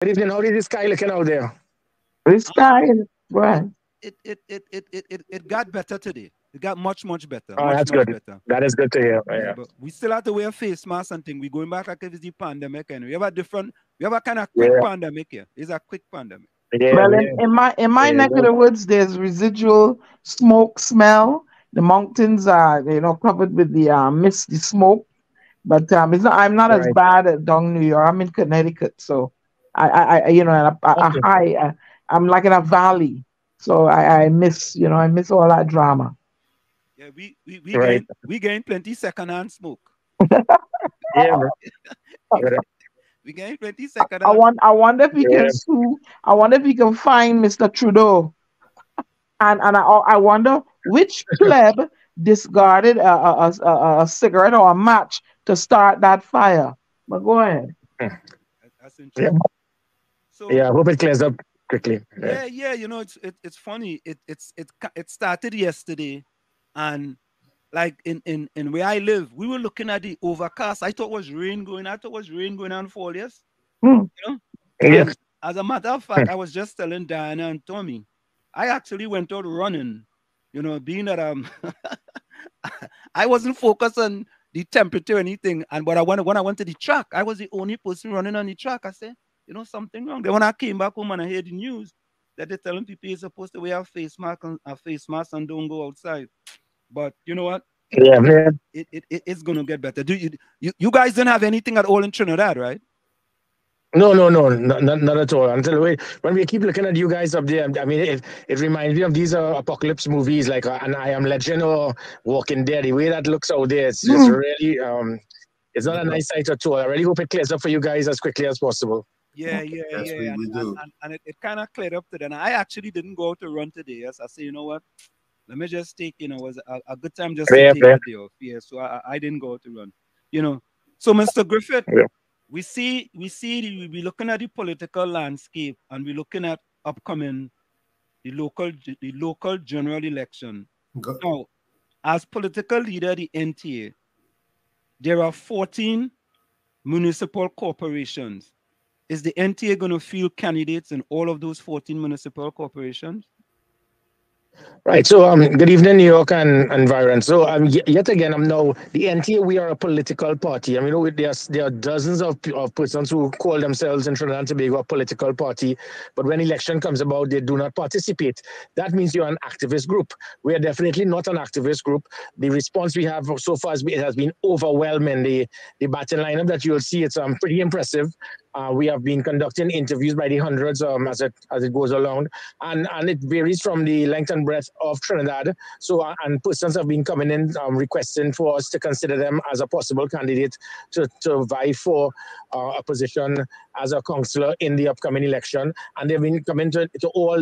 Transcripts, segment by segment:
Good evening. How is the sky looking out there? This guy, It well, it got better today. It got much better, Oh, that's much good. better. That is good to hear. Yeah, Yeah. but we still have to wear face masks and thing. We going back like if it's the pandemic, and we have a different, we have a kind of quick Yeah. pandemic here. It's a quick pandemic. Yeah. well, Yeah. in my Yeah. neck of the woods, there's residual smoke smell. The mountains are, covered with the misty smoke. But it's not. I'm not as Right. bad as down New York. I'm in Connecticut, so a Okay. high. I'm like in a valley, so I miss, I miss all that drama. Yeah, Right. we gain plenty secondhand smoke. Yeah, bro. we Yeah. we gain plenty secondhand smoke. I wonder if he can Yeah. sue. I wonder if he can find Mr. Trudeau. And I wonder which pleb discarded a cigarette or a match to start that fire. But go ahead. That's Yeah. interesting. Yeah. So I hope it clears up quickly. Yeah. yeah, it's funny. It started yesterday, and like in where I live, we were looking at the overcast. I thought it was rain going. I thought it was rain going on fall. Yes, Hmm. you know. Yeah. And as a matter of fact, I was just telling Diana and Tommy, I actually went out running. Being that I wasn't focused on the temperature or anything. And but when I went to the track, I was the only person running on the track. I said, something wrong. Then when I came back home and I heard the news that they're telling people you're supposed to wear a face mask and don't go outside. But you know what? Yeah. Yeah. It's gonna get better. Do you guys don't have anything at all in Trinidad, right? No, no, no, not at all. Until when we keep looking at you guys up there, I mean, it reminds me of these apocalypse movies like an I Am Legend or Walking Dead. The way that looks out there, it's just Hmm. really, it's not a nice sight at all. I really hope it clears up for you guys as quickly as possible. Yeah, yeah, Yes, yeah. And we and, do. and, and it kind of cleared up today. And I actually didn't go out to run today. Yes, I say, you know what? Let me just take, was a good time just to Yeah, take yeah, a day off. Yeah, so I didn't go out to run. You know. So Mr. Griffith, yeah. we're looking at the political landscape and we're looking at upcoming the local general election. Go, Now, as political leader of the NTA, there are 14 municipal corporations. Is the NTA going to field candidates in all of those 14 municipal corporations? Right. So, good evening, New York and Byron. So, yet again, I'm now the NTA. We are a political party. I mean, there are dozens of persons who call themselves in Trinidad and Tobago a political party, but when election comes about, they do not participate. That means you're an activist group. We are definitely not an activist group. The response we have so far has been overwhelming. The battle lineup that you'll see, it's pretty impressive. We have been conducting interviews by the hundreds as it goes along, and it varies from the length and breadth of Trinidad. So and persons have been coming in requesting for us to consider them as a possible candidate to vie for a position as a councillor in the upcoming election, and they've been coming to all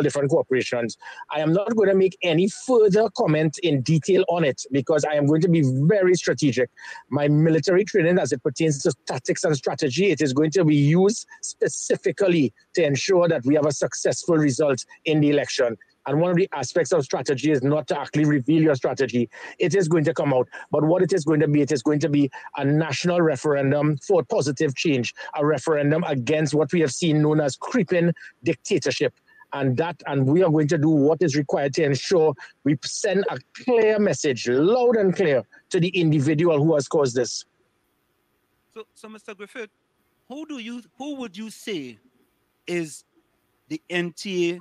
different corporations. I am not going to make any further comment in detail on it because I am going to be very strategic. My military training, as it pertains to tactics and strategy, it is going to be used specifically to ensure that we have a successful result in the election. And one of the aspects of strategy is not to actually reveal your strategy. It is going to come out. But what it is going to be a national referendum for positive change, a referendum against what we have seen known as creeping dictatorship. And we are going to do what is required to ensure we send a clear message, loud and clear, to the individual who has caused this. So Mr. Griffith, who would you say is the NTA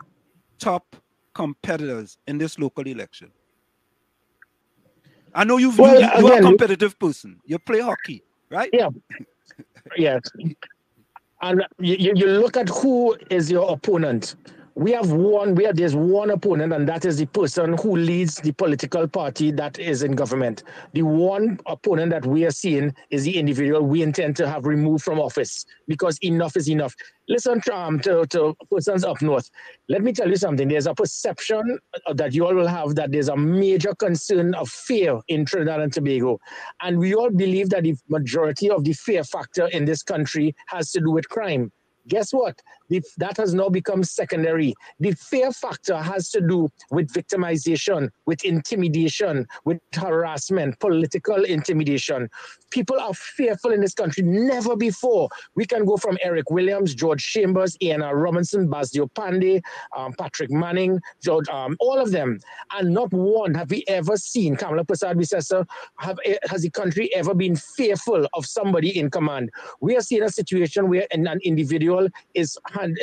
top competitors in this local election? I know Well, you're a again, competitive person. You play hockey, right? yeah, yeah. And you look at who is your opponent. There's one opponent, and that is the person who leads the political party that is in government. The one opponent that we are seeing is the individual we intend to have removed from office because enough is enough. Listen to persons up north. Let me tell you something. There's a perception that you all will have that there's a major concern of fear in Trinidad and Tobago. And we all believe that the majority of the fear factor in this country has to do with crime. Guess what? That has now become secondary. The fear factor has to do with victimization, with intimidation, with harassment, political intimidation. People are fearful in this country. Never before. We can go from Eric Williams, George Chambers, A.N.R. Robinson, Basdio Pandey, Patrick Manning, George, all of them. And not one have we ever seen, Kamala Prasad-Bissessar, has the country ever been fearful of somebody in command? We are seeing a situation where an individual is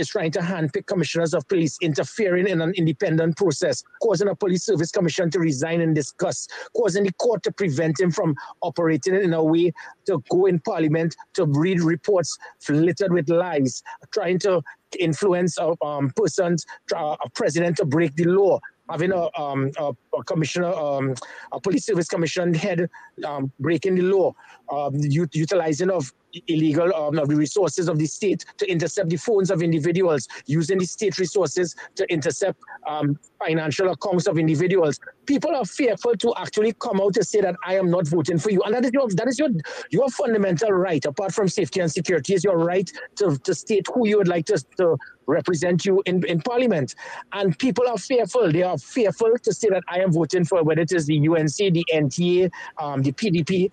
trying to handpick commissioners of police, interfering in an independent process, causing a police service commission to resign in disgust, causing the court to prevent him from operating in a way to go in parliament to read reports littered with lies, trying to influence persons, a president to break the law, having a commissioner, a police service commission head breaking the law, utilizing of illegal the resources of the state to intercept the phones of individuals, using the state resources to intercept financial accounts of individuals. People are fearful to actually come out to say that I am not voting for you, and that is your fundamental right. Apart from safety and security, is your right to state who you would like to represent you in parliament. And people are fearful. They are fearful to say that I am voting for, whether it is the UNC, the NTA, the PDP.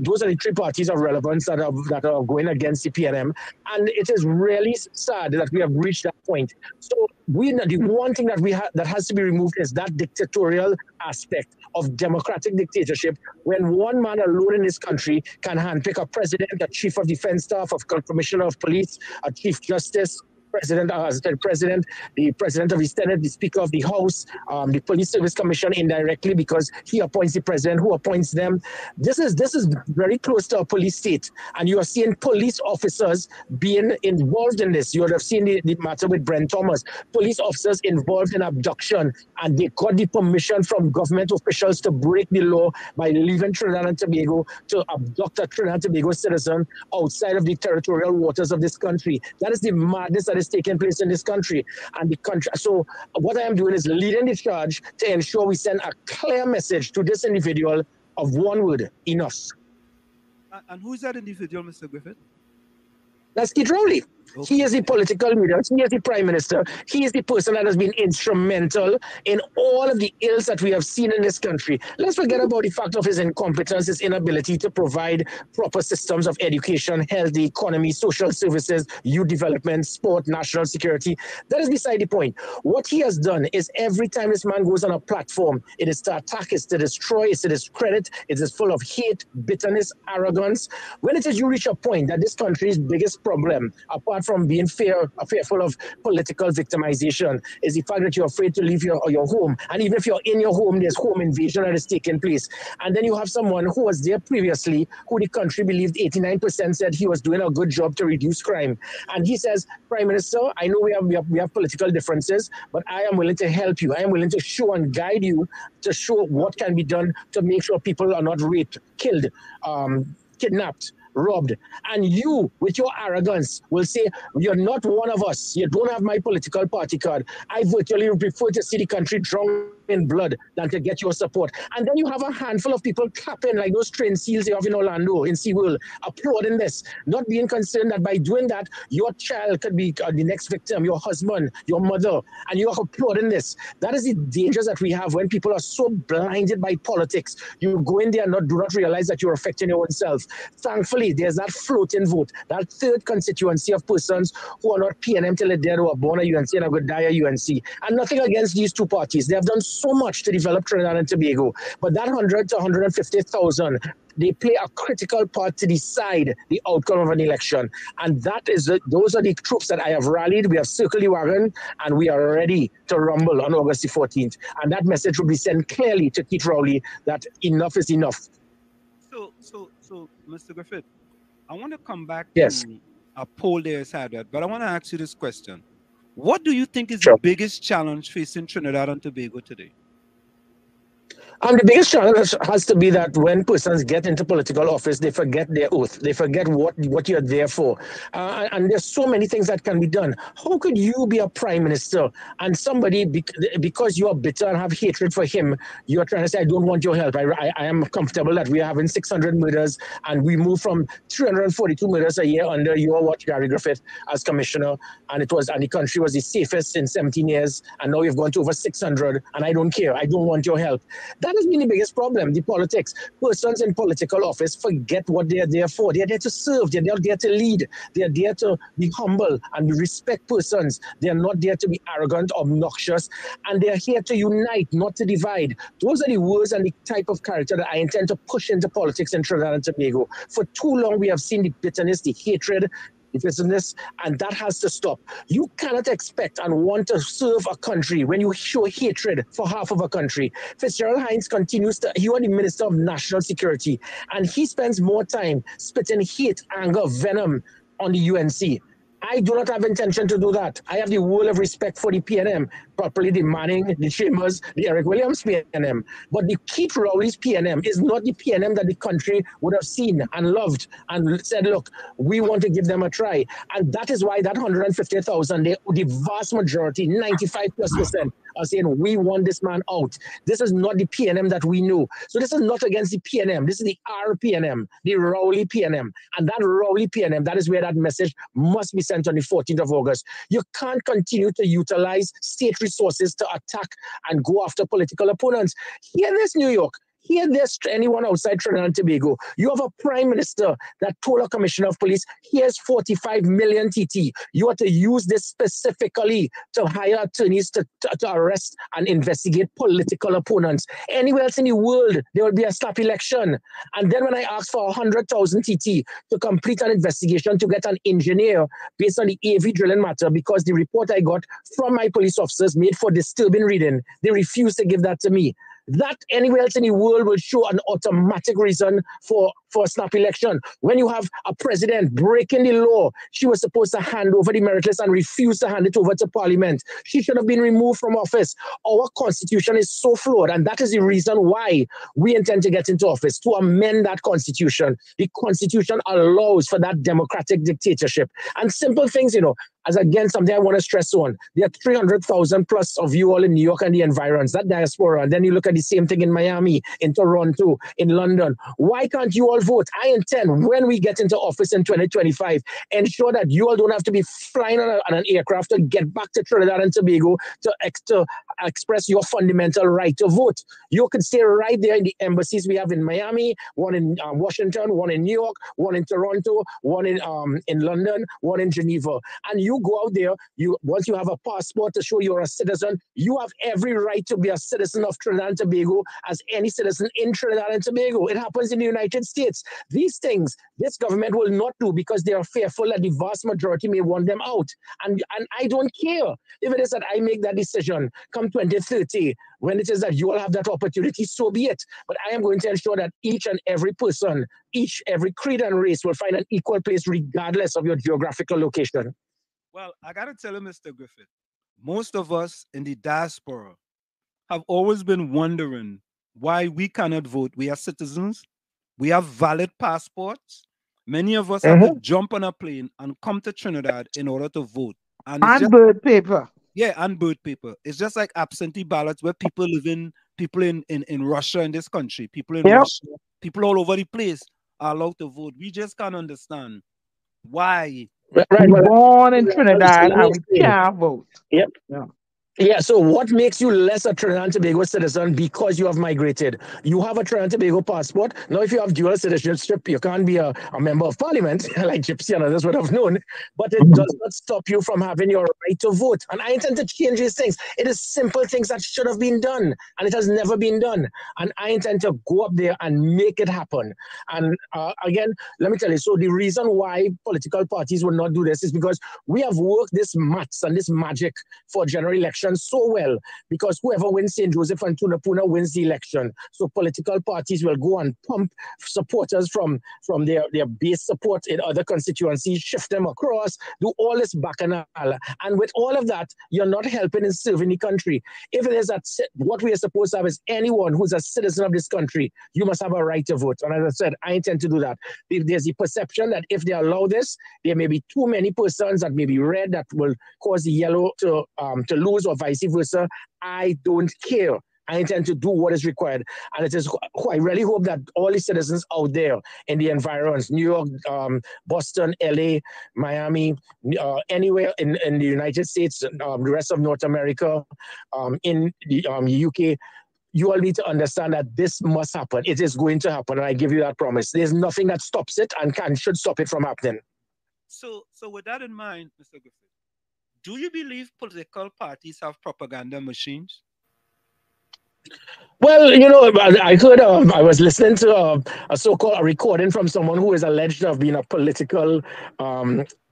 Those are the three parties of relevance that are going against the PNM. And it is really sad that we have reached that point. So the one thing that has to be removed is that dictatorial aspect of democratic dictatorship, when one man alone in this country can handpick a president, a chief of defense staff, a commissioner of police, a chief justice, president of the Senate, the Speaker of the House, the Police Service Commission indirectly, because he appoints the president, who appoints them. This is very close to a police state, and you are seeing police officers being involved in this. You would have seen the matter with Brent Thomas. Police officers involved in abduction, and they got the permission from government officials to break the law by leaving Trinidad and Tobago to abduct a Trinidad and Tobago citizen outside of the territorial waters of this country. That is the madness that is taking place in this country. And the country. So what I am doing is leading the charge to ensure we send a clear message to this individual of one word: enough. And who is that individual, Mr. Griffith? That's Kit Rowley. Okay. He is the political leader. He is the prime minister. He is the person that has been instrumental in all of the ills that we have seen in this country. Let's forget about the fact of his incompetence, his inability to provide proper systems of education, health, the economy, social services, youth development, sport, national security. That is beside the point. What he has done is every time this man goes on a platform, it is to attack, it's to destroy, it's to discredit, it is full of hate, bitterness, arrogance. When it is you reach a point that this country's biggest problem, apart from being fearful of political victimization, is the fact that you're afraid to leave your home. And even if you're in your home, there's home invasion that is taking place. And then you have someone who was there previously, who the country believed 89% said he was doing a good job to reduce crime. And he says, Prime Minister, I know we have political differences, but I am willing to help you. I am willing to show and guide you to show what can be done to make sure people are not raped, killed, kidnapped, robbed. And you, with your arrogance, will say, you're not one of us. You don't have my political party card. I virtually prefer to see the country drown in blood than to get your support. And then you have a handful of people clapping like those trained seals they have in Orlando, in SeaWorld, applauding this, not being concerned that by doing that, your child could be the next victim, your husband, your mother, and you're applauding this. That is the dangers that we have when people are so blinded by politics. You go in there and do not realize that you're affecting your own self. Thankfully, there's that floating vote, that third constituency of persons who are not PNM till they're dead, who are born at UNC and are going to die at UNC. And nothing against these two parties. They have done so much to develop Trinidad and Tobago. But that 100 to 150,000, they play a critical part to decide the outcome of an election. And those are the troops that I have rallied. We have circled the wagon, and we are ready to rumble on August the 14th. And that message will be sent clearly to Keith Rowley that enough is enough. So, Mr. Griffith, I want to come back Yes. to a poll there is had, but I want to ask you this question. What do you think is Sure. the biggest challenge facing Trinidad and Tobago today? The biggest challenge has to be that when persons get into political office, they forget their oath. They forget what you're there for. And there's so many things that can be done. How could you be a prime minister and somebody, because you are bitter and have hatred for him, you're trying to say, I don't want your help. I am comfortable that we are having 600 murders and we move from 342 murders a year under your watch, Gary Griffith, as commissioner. And the country was the safest in 17 years. And now you've gone to over 600 and I don't care. I don't want your help. That has been the biggest problem, the politics. Persons in political office forget what they are there for. They are there to serve. They're not there to lead. They are there to be humble and respect persons. They are not there to be arrogant, obnoxious, and they are here to unite, not to divide. Those are the words and the type of character that I intend to push into politics in Trinidad and Tobago. For too long, we have seen the bitterness, the hatred, business, and that has to stop. You cannot expect and want to serve a country when you show hatred for half of a country. Fitzgerald Hines continues to, he was the Minister of National Security, and he spends more time spitting hate, anger, venom on the UNC. I do not have intention to do that. I have the world of respect for the PNM, properly demanding the Chambers, the Eric Williams PNM. But the Keith Rowley's PNM is not the PNM that the country would have seen and loved and said, look, we want to give them a try. And that is why that 150,000, the vast majority, 95+%, are saying, we want this man out. This is not the PNM that we know. So this is not against the PNM. This is the RPNM, the Rowley PNM. And that Rowley PNM, that is where that message must be sent on the 14th of August. You can't continue to utilize state resources to attack and go after political opponents. Hear this, New York. Hear this, anyone outside Trinidad and Tobago. You have a prime minister that told a commissioner of police, here's 45 million TT. You are to use this specifically to hire attorneys to arrest and investigate political opponents. Anywhere else in the world, there will be a snap election. And then when I asked for 100,000 TT to complete an investigation to get an engineer based on the AV drilling matter, because the report I got from my police officers made for disturbing reading, they refused to give that to me. That anywhere else in the world will show an automatic reason for a snap election. When you have a president breaking the law, she was supposed to hand over the merit list and refused to hand it over to Parliament. She should have been removed from office. Our constitution is so flawed, and that is the reason why we intend to get into office, to amend that constitution. The constitution allows for that democratic dictatorship. And simple things, as again, something I want to stress on. There are 300,000 plus of you all in New York and the environs, that diaspora. And then you look at the same thing in Miami, in Toronto, in London. Why can't you all vote? I intend, when we get into office in 2025, ensure that you all don't have to be flying on an aircraft to get back to Trinidad and Tobago to express your fundamental right to vote. You could stay right there in the embassies we have in Miami, one in Washington, one in New York, one in Toronto, one in London, one in Geneva. And you go out there, once you have a passport to show you're a citizen, you have every right to be a citizen of Trinidad and Tobago as any citizen in Trinidad and Tobago. It happens in the United States. These things, this government will not do because they are fearful that the vast majority may want them out. And I don't care if it is that I make that decision come 2030, when it is that you all have that opportunity, so be it. But I am going to ensure that each and every person, every creed and race will find an equal place regardless of your geographical location. Well, I got to tell you, Mr. Griffith, most of us in the diaspora have always been wondering why we cannot vote. We are citizens. We have valid passports. Many of us have to jump on a plane and come to Trinidad in order to vote. And birth paper. Yeah, and birth paper. It's just like absentee ballots where people in Russia, in this country, people in Russia, people all over the place are allowed to vote. We just can't understand why. Right, born in Trinidad and we can't vote. Yep. Yeah, so what makes you less a Trinidad and Tobago citizen because you have migrated? You have a Trinidad and Tobago passport. Now, if you have dual citizenship, you can't be a member of parliament, like Gypsy and others would have known, but it does not stop you from having your right to vote. And I intend to change these things. It is simple things that should have been done, and it has never been done. And I intend to go up there and make it happen. And again, let me tell you, so the reason why political parties will not do this is because we have worked this maths and this magic for general election election so well because whoever wins St. Joseph and Tunapuna wins the election. So political parties will go and pump supporters from their base support in other constituencies, shift them across, do all this bacchanal. And with all of that, you're not helping in serving the country. If it is that what we are supposed to have is anyone who's a citizen of this country, you must have a right to vote. And as I said, I intend to do that. If there's the perception that if they allow this, there may be too many persons that may be red that will cause the yellow to lose or vice versa. I don't care. I intend to do what is required. And it is, I really hope that all the citizens out there in the environs, New York, Boston, LA, Miami, anywhere in the United States, the rest of North America, in the UK, you all need to understand that this must happen. It is going to happen, and I give you that promise. There's nothing that stops it and should stop it from happening. So with that in mind, Mr. Griffith, do you believe political parties have propaganda machines? Well, I heard, I was listening to a so-called recording from someone who is alleged to have been a political,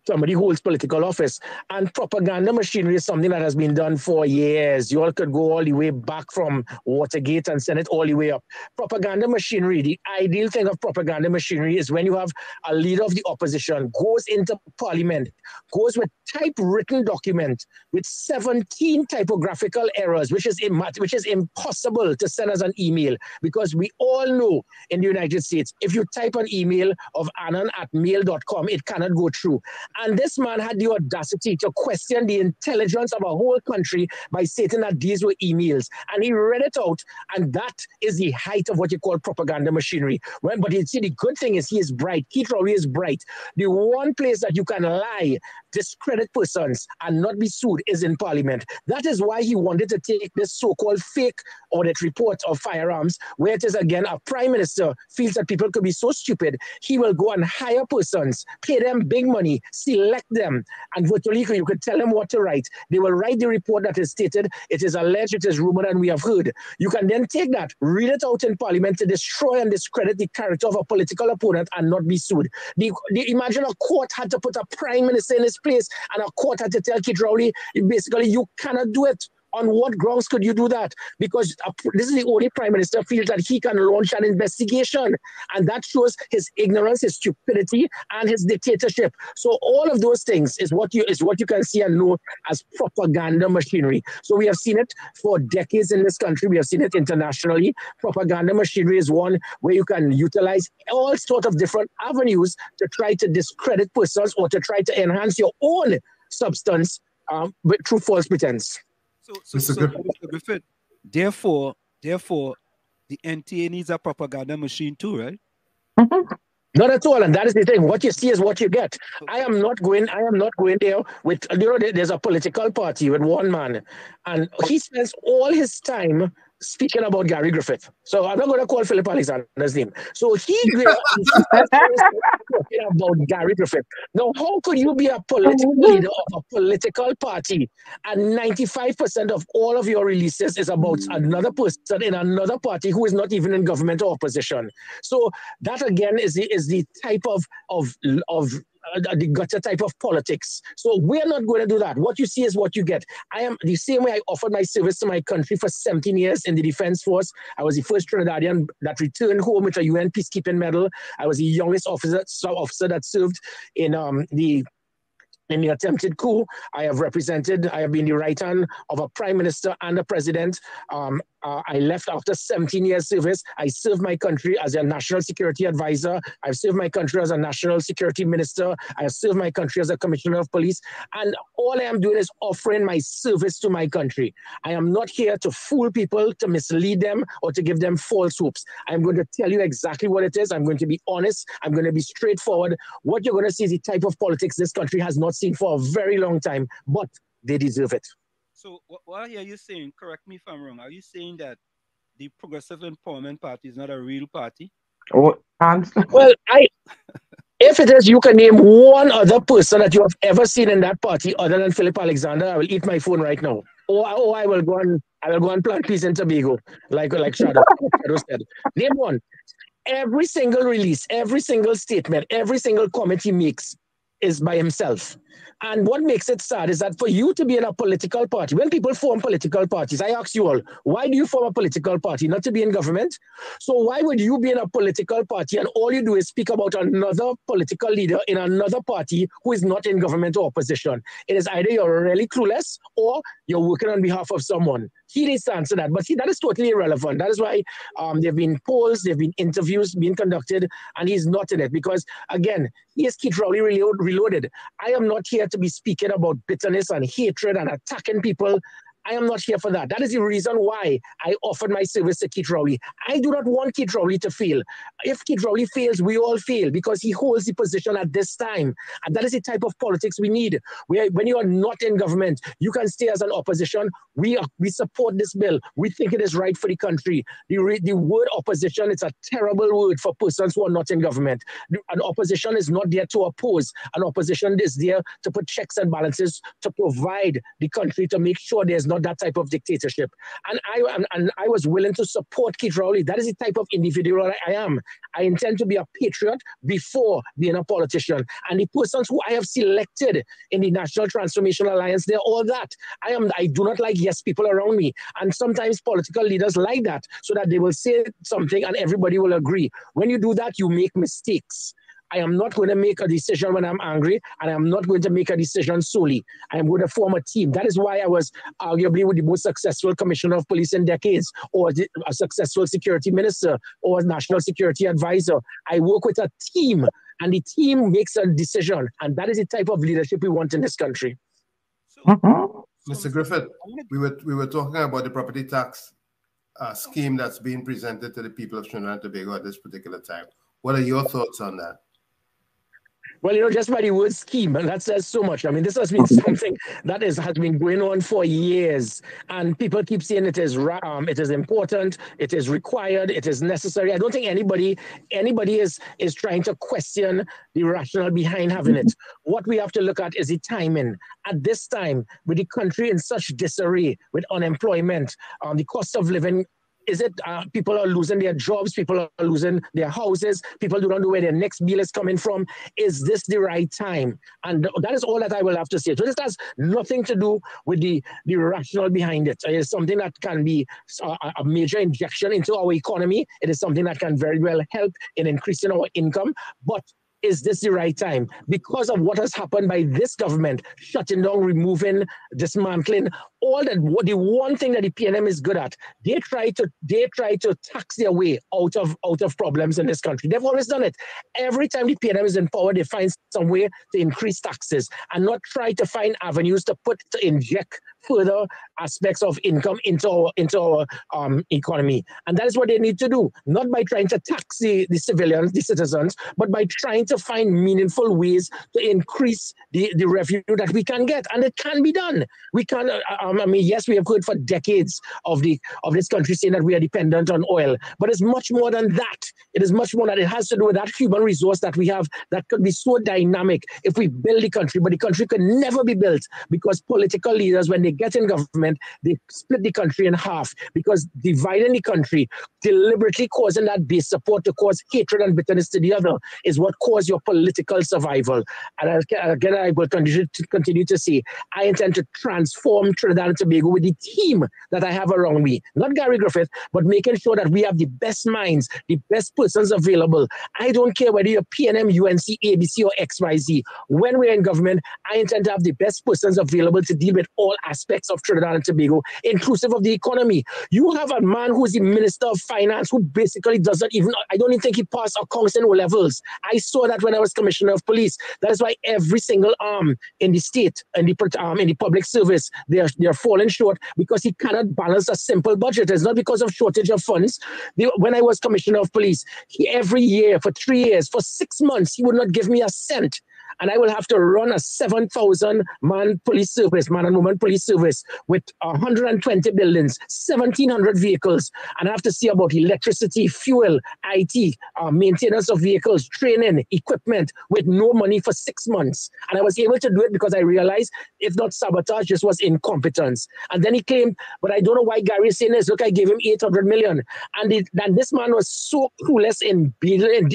somebody who holds political office. And propaganda machinery is something that has been done for years. You all could go all the way back from Watergate and send it all the way up. Propaganda machinery, the ideal thing of propaganda machinery is when you have a leader of the opposition goes into parliament, goes with typewritten document with 17 typographical errors, which is impossible to send as an email, because we all know in the United States, if you type an email of anan@mail.com, it cannot go through. And this man had the audacity to question the intelligence of a whole country by stating that these were emails. And he read it out, and that is the height of what you call propaganda machinery. But you see, the good thing is he is bright. Keith Rowley is bright. The one place that you can lie, discredit persons, and not be sued is in Parliament. That is why he wanted to take this so-called fake audit report of firearms, where it is, again, a prime minister feels that people could be so stupid, he will go and hire persons, pay them big money, select them, and virtually you could tell them what to write. They will write the report that is stated, it is alleged, it is rumored, and we have heard. You can then take that, read it out in Parliament to destroy and discredit the character of a political opponent and not be sued. Imagine a court had to put a prime minister in his place, and a court had to tell Keith Rowley, basically, you cannot do it. On what grounds could you do that? Because this is the only prime minister feels that he can launch an investigation. And that shows his ignorance, his stupidity, and his dictatorship. So all of those things is what you can see and know as propaganda machinery. So we have seen it for decades in this country. We have seen it internationally. Propaganda machinery is one where you can utilize all sorts of different avenues to try to discredit persons or to try to enhance your own substance through false pretense. So Mr. Griffith, therefore, the NTA needs a propaganda machine too, right? Not at all, and that is the thing. What you see is what you get. Okay. I am not going there with, there's a political party with one man, and he spends all his time speaking about Gary Griffith. So I'm not going to call Philip Alexander's name. So he talking about Gary Griffith. Now, how could you be a political leader of a political party and 95% of all of your releases is about another person in another party who is not even in government or opposition? So that again is the type of the gutter type of politics. So we're not going to do that. What you see is what you get. I am the same way I offered my service to my country for 17 years in the Defense Force. I was the first Trinidadian that returned home with a UN Peacekeeping Medal. I was the youngest officer that served in the attempted coup. I have been the right hand of a prime minister and a president. I left after 17 years service. I served my country as a national security advisor. I've served my country as a national security minister. I have served my country as a commissioner of police. And all I am doing is offering my service to my country. I am not here to fool people, to mislead them, or to give them false hopes. I'm going to tell you exactly what it is. I'm going to be honest. I'm going to be straightforward. What you're going to see is the type of politics this country has not seen for a very long time, but they deserve it. So what are you saying? Correct me if I'm wrong. Are you saying that the Progressive Empowerment Party is not a real party? Well, if it is, you can name one other person that you have ever seen in that party other than Philip Alexander. I will eat my phone right now. Or I will go and plant peace in Tobago, like Shadow said. Name one. Every single release, every single statement, every single comment he makes is by himself. And what makes it sad is that for you to be in a political party, when people form political parties, I ask you all, why do you form a political party? Not to be in government? So why would you be in a political party and all you do is speak about another political leader in another party who is not in government or opposition? It is either you're really clueless or you're working on behalf of someone. He needs to answer that. But see, that is totally irrelevant. That is why there have been polls, there have been interviews being conducted, and he's not in it because, again, he is Keith Rowley reloaded. I am not here to be speaking about bitterness and hatred and attacking people. I am not here for that. That is the reason why I offered my service to Keith Rowley. I do not want Keith Rowley to fail. If Keith Rowley fails, we all fail because he holds the position at this time. And that is the type of politics we need. When you are not in government, you can stay as an opposition. We support this bill. We think it is right for the country. The word opposition is a terrible word for persons who are not in government. An opposition is not there to oppose. An opposition is there to put checks and balances, to provide the country, to make sure there's not that type of dictatorship. And I was willing to support Keith Rowley. That is the type of individual I am. I intend to be a patriot before being a politician. And the persons who I have selected in the National Transformation Alliance, they're all that. I do not like yes people around me. And sometimes political leaders like that, so that they will say something and everybody will agree. When you do that, you make mistakes. I am not going to make a decision when I'm angry, and I'm not going to make a decision solely. I am going to form a team. That is why I was arguably with the most successful commissioner of police in decades, or a successful security minister, or a national security advisor. I work with a team, and the team makes a decision, and that is the type of leadership we want in this country. Mr. Griffith, we were talking about the property tax scheme that's being presented to the people of Trinidad and Tobago at this particular time. What are your thoughts on that? Well, just by the word scheme, and that says so much. I mean, this has been something that has been going on for years, and people keep saying it is important, it is required, it is necessary. I don't think anybody is trying to question the rationale behind having it. What we have to look at is the timing. At this time, with the country in such disarray, with unemployment, the cost of living. Is it people are losing their jobs, people are losing their houses, people do not know where their next meal is coming from? Is this the right time? And that is all that I will have to say. So this has nothing to do with the rationale behind it. It is something that can be a major injection into our economy. It is something that can very well help in increasing our income. But is this the right time? Because of what has happened by this government, shutting down, removing, dismantling, all that. The one thing that the PNM is good at, they try to tax their way out of problems in this country. They've always done it. Every time the PNM is in power, they find some way to increase taxes and not try to find avenues to inject further aspects of income into our economy. And that is what they need to do, not by trying to tax the civilians, the citizens, but by trying to find meaningful ways to increase the revenue that we can get. And it can be done. We can, yes, we have heard for decades of this country saying that we are dependent on oil, but it's much more than that. It is much more that it has to do with that human resource that we have that could be so dynamic if we build the country, but the country could never be built because political leaders, when they get in government, they split the country in half because dividing the country, deliberately causing that base support to cause hatred and bitterness to the other is what caused your political survival. And again, I will continue to say, I intend to transform Trinidad and Tobago with the team that I have around me. Not Gary Griffith, but making sure that we have the best minds, the best persons available. I don't care whether you're PNM, UNC, ABC, or XYZ. When we're in government, I intend to have the best persons available to deal with all aspects of Trinidad and Tobago, inclusive of the economy. You have a man who's the Minister of Finance who basically doesn't even, I don't even think he passed accounts in O levels. I saw that when I was Commissioner of Police. That is why every single arm in the state and in the public service, they're falling short because he cannot balance a simple budget. It's not because of shortage of funds. When I was Commissioner of Police, every year for 3 years, for 6 months, he would not give me a cent. And I will have to run a 7,000-man police service, man and woman police service with 120 buildings, 1,700 vehicles. And I have to see about electricity, fuel, IT, maintenance of vehicles, training, equipment with no money for 6 months. And I was able to do it because I realized if not sabotage, this was incompetence. And then he claimed, but I don't know why Gary is saying this. Look, I gave him 800 million. And this man was so clueless in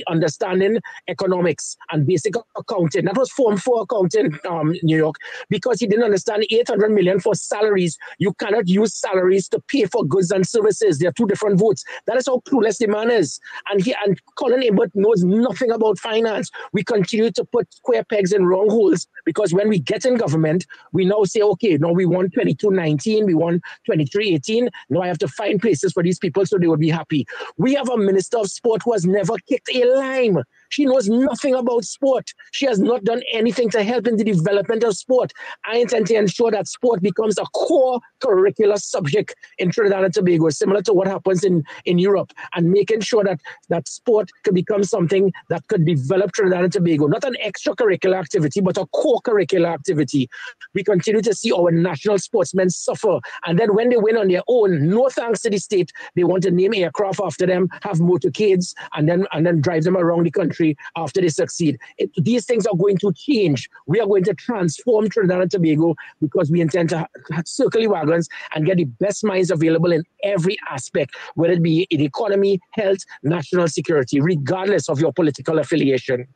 understanding economics and basic accounting. that was Form 4 accounting, New York, because he didn't understand 800 million for salaries. You cannot use salaries to pay for goods and services. They are two different votes. That is how clueless the man is. And Colin Abbott knows nothing about finance. We continue to put square pegs in wrong holes because when we get in government, we now say, okay, now we want 22-19, we want 23-18. Now I have to find places for these people so they would be happy. We have a minister of sport who has never kicked a lime. She knows nothing about sport. She has not done anything to help in the development of sport. I intend to ensure that sport becomes a core curricular subject in Trinidad and Tobago, similar to what happens in Europe, and making sure that sport could become something that could develop Trinidad and Tobago, not an extracurricular activity, but a core curricular activity. We continue to see our national sportsmen suffer. And then when they win on their own, no thanks to the state, they want to name aircraft after them, have motorcades, and then drive them around the country after they succeed. These things are going to change. We are going to transform Trinidad and Tobago because we intend to circle the wagons and get the best minds available in every aspect, whether it be in economy, health, national security, regardless of your political affiliation.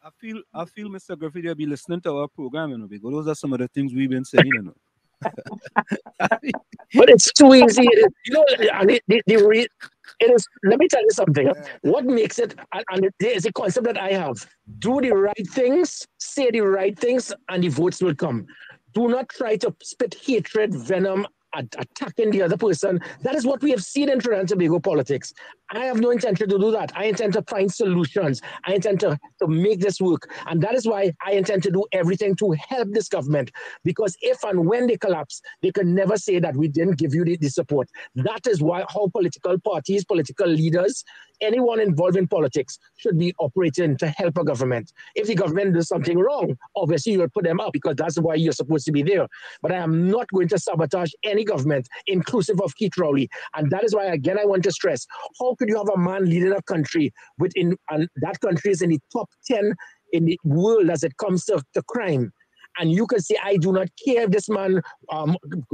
I feel, Mr. Griffith, you'll be listening to our program, you know, because those are some of the things we've been saying, you know. But it's too easy. You know, and it is. Let me tell you something. What makes it, and there is a concept that I have: do the right things, say the right things, and the votes will come. Do not try to spit hatred, venom, attacking the other person. That is what we have seen in Trinidad and Tobago politics. I have no intention to do that. I intend to find solutions. I intend to make this work. And that is why I intend to do everything to help this government. Because if and when they collapse, they can never say that we didn't give you the support. That is how political parties, political leaders, anyone involved in politics should be operating to help a government. If the government does something wrong, obviously you'll put them up because that's why you're supposed to be there. But I am not going to sabotage any government, inclusive of Keith Rowley. And that is why, again, I want to stress, how could you have a man leading a country and that country is in the top 10 in the world as it comes to crime? And you can say, I do not care if this man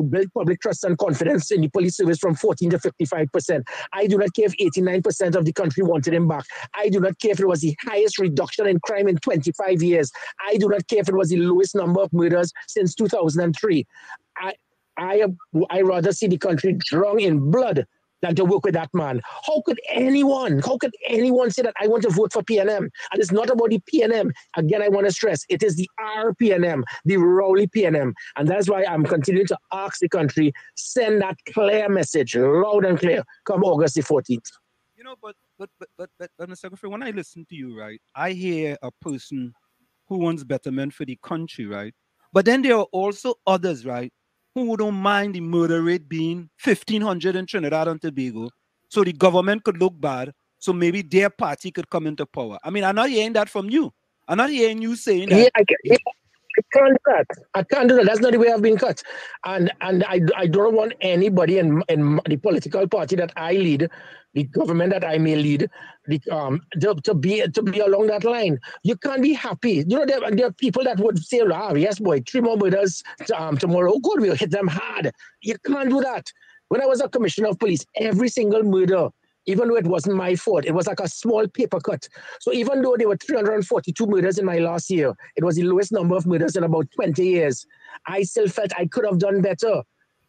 built public trust and confidence in the police service from 14 to 55%. I do not care if 89% of the country wanted him back. I do not care if it was the highest reduction in crime in 25 years. I do not care if it was the lowest number of murders since 2003. I rather see the country drown in blood than to work with that man. How could anyone say that I want to vote for PNM? And it's not about the PNM. Again, I want to stress, it is the RPNM, the Rowley PNM. And that's why I'm continuing to ask the country, send that clear message, loud and clear, come August the 14th. You know, but Mr. Griffith, when I listen to you, right, I hear a person who wants betterment for the country, right? But then there are also others, right, who don't mind the murder rate being 1,500 in Trinidad and Tobago, so the government could look bad, so maybe their party could come into power. I mean, I'm not hearing that from you. I'm not hearing you saying that. I can't do that. I can't do that. That's not the way I've been cut. And I don't want anybody in the political party that I lead, the government that I may lead, to be along that line. You can't be happy. You know, there are people that would say, yes, boy, 3 more murders tomorrow. Oh, good, we'll hit them hard. You can't do that. When I was a commissioner of police, every single murder, even though it wasn't my fault, it was like a small paper cut. So even though there were 342 murders in my last year, it was the lowest number of murders in about 20 years. I still felt I could have done better.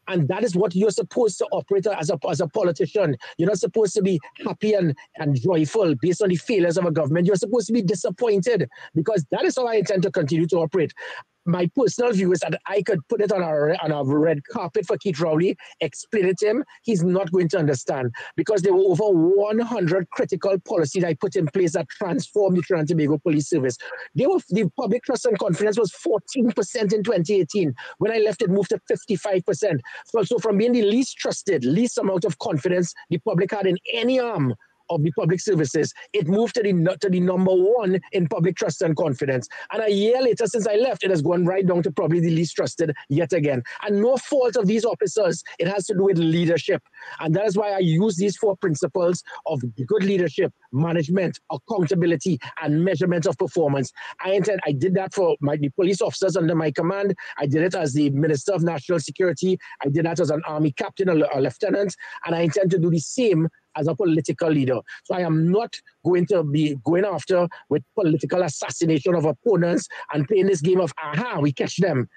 And that is what you're supposed to operate as a politician. You're not supposed to be happy and joyful based on the failures of a government. You're supposed to be disappointed, because that is how I intend to continue to operate. My personal view is that I could put it on a red carpet for Keith Rowley, explain it to him. He's not going to understand, because there were over 100 critical policies I put in place that transformed the Trinidad and Tobago Police Service. The public trust and confidence was 14% in 2018. When I left, it moved to 55%. So from being the least trusted, least amount of confidence the public had in any arm of the public services, it moved to the number 1 in public trust and confidence. And a year later, since I left, it has gone right down to probably the least trusted yet again. And no fault of these officers. It has to do with leadership. And that is why I use these 4 principles of good leadership, management, accountability, and measurement of performance. I did that for the police officers under my command. I did it as the Minister of National Security. I did that as an Army captain, a lieutenant. And I intend to do the same as a political leader. So I am not going to be going after with political assassination of opponents and playing this game of, we catch them.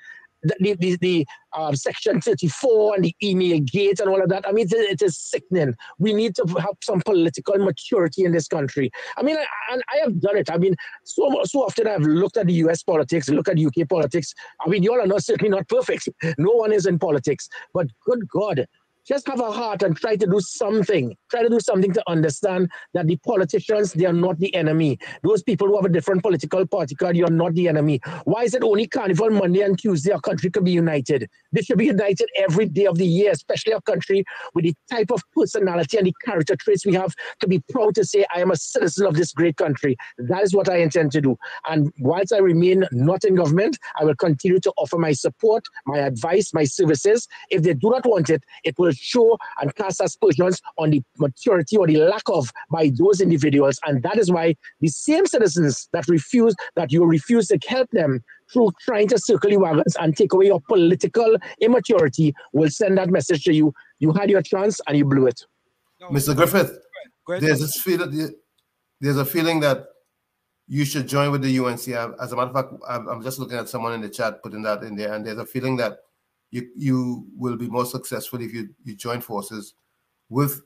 The Section 34 and the email gate and all of that. I mean, it is sickening. We need to have some political maturity in this country. I mean, I have done it. I mean, so often I've looked at the US politics, look at UK politics. I mean, you all are certainly not perfect. No one is in politics. But good God, just have a heart and try to do something. Try to do something to understand that the politicians, they are not the enemy. Those people who have a different political party card, you're not the enemy. Why is it only Carnival Monday and Tuesday our country could be united? They should be united every day of the year, especially a country with the type of personality and the character traits we have to be proud to say, I am a citizen of this great country. That is what I intend to do. And whilst I remain not in government, I will continue to offer my support, my advice, my services. If they do not want it, it will show and cast aspersions on the maturity or the lack of by those individuals. And that is why the same citizens that you refuse to help them through trying to circle your wagons and take away your political immaturity will send that message to you. You had your chance and you blew it. Mr. Griffith, there's a feeling that you should join with the UNC. As a matter of fact, I'm just looking at someone in the chat putting that in there, and there's a feeling that you will be more successful if you join forces with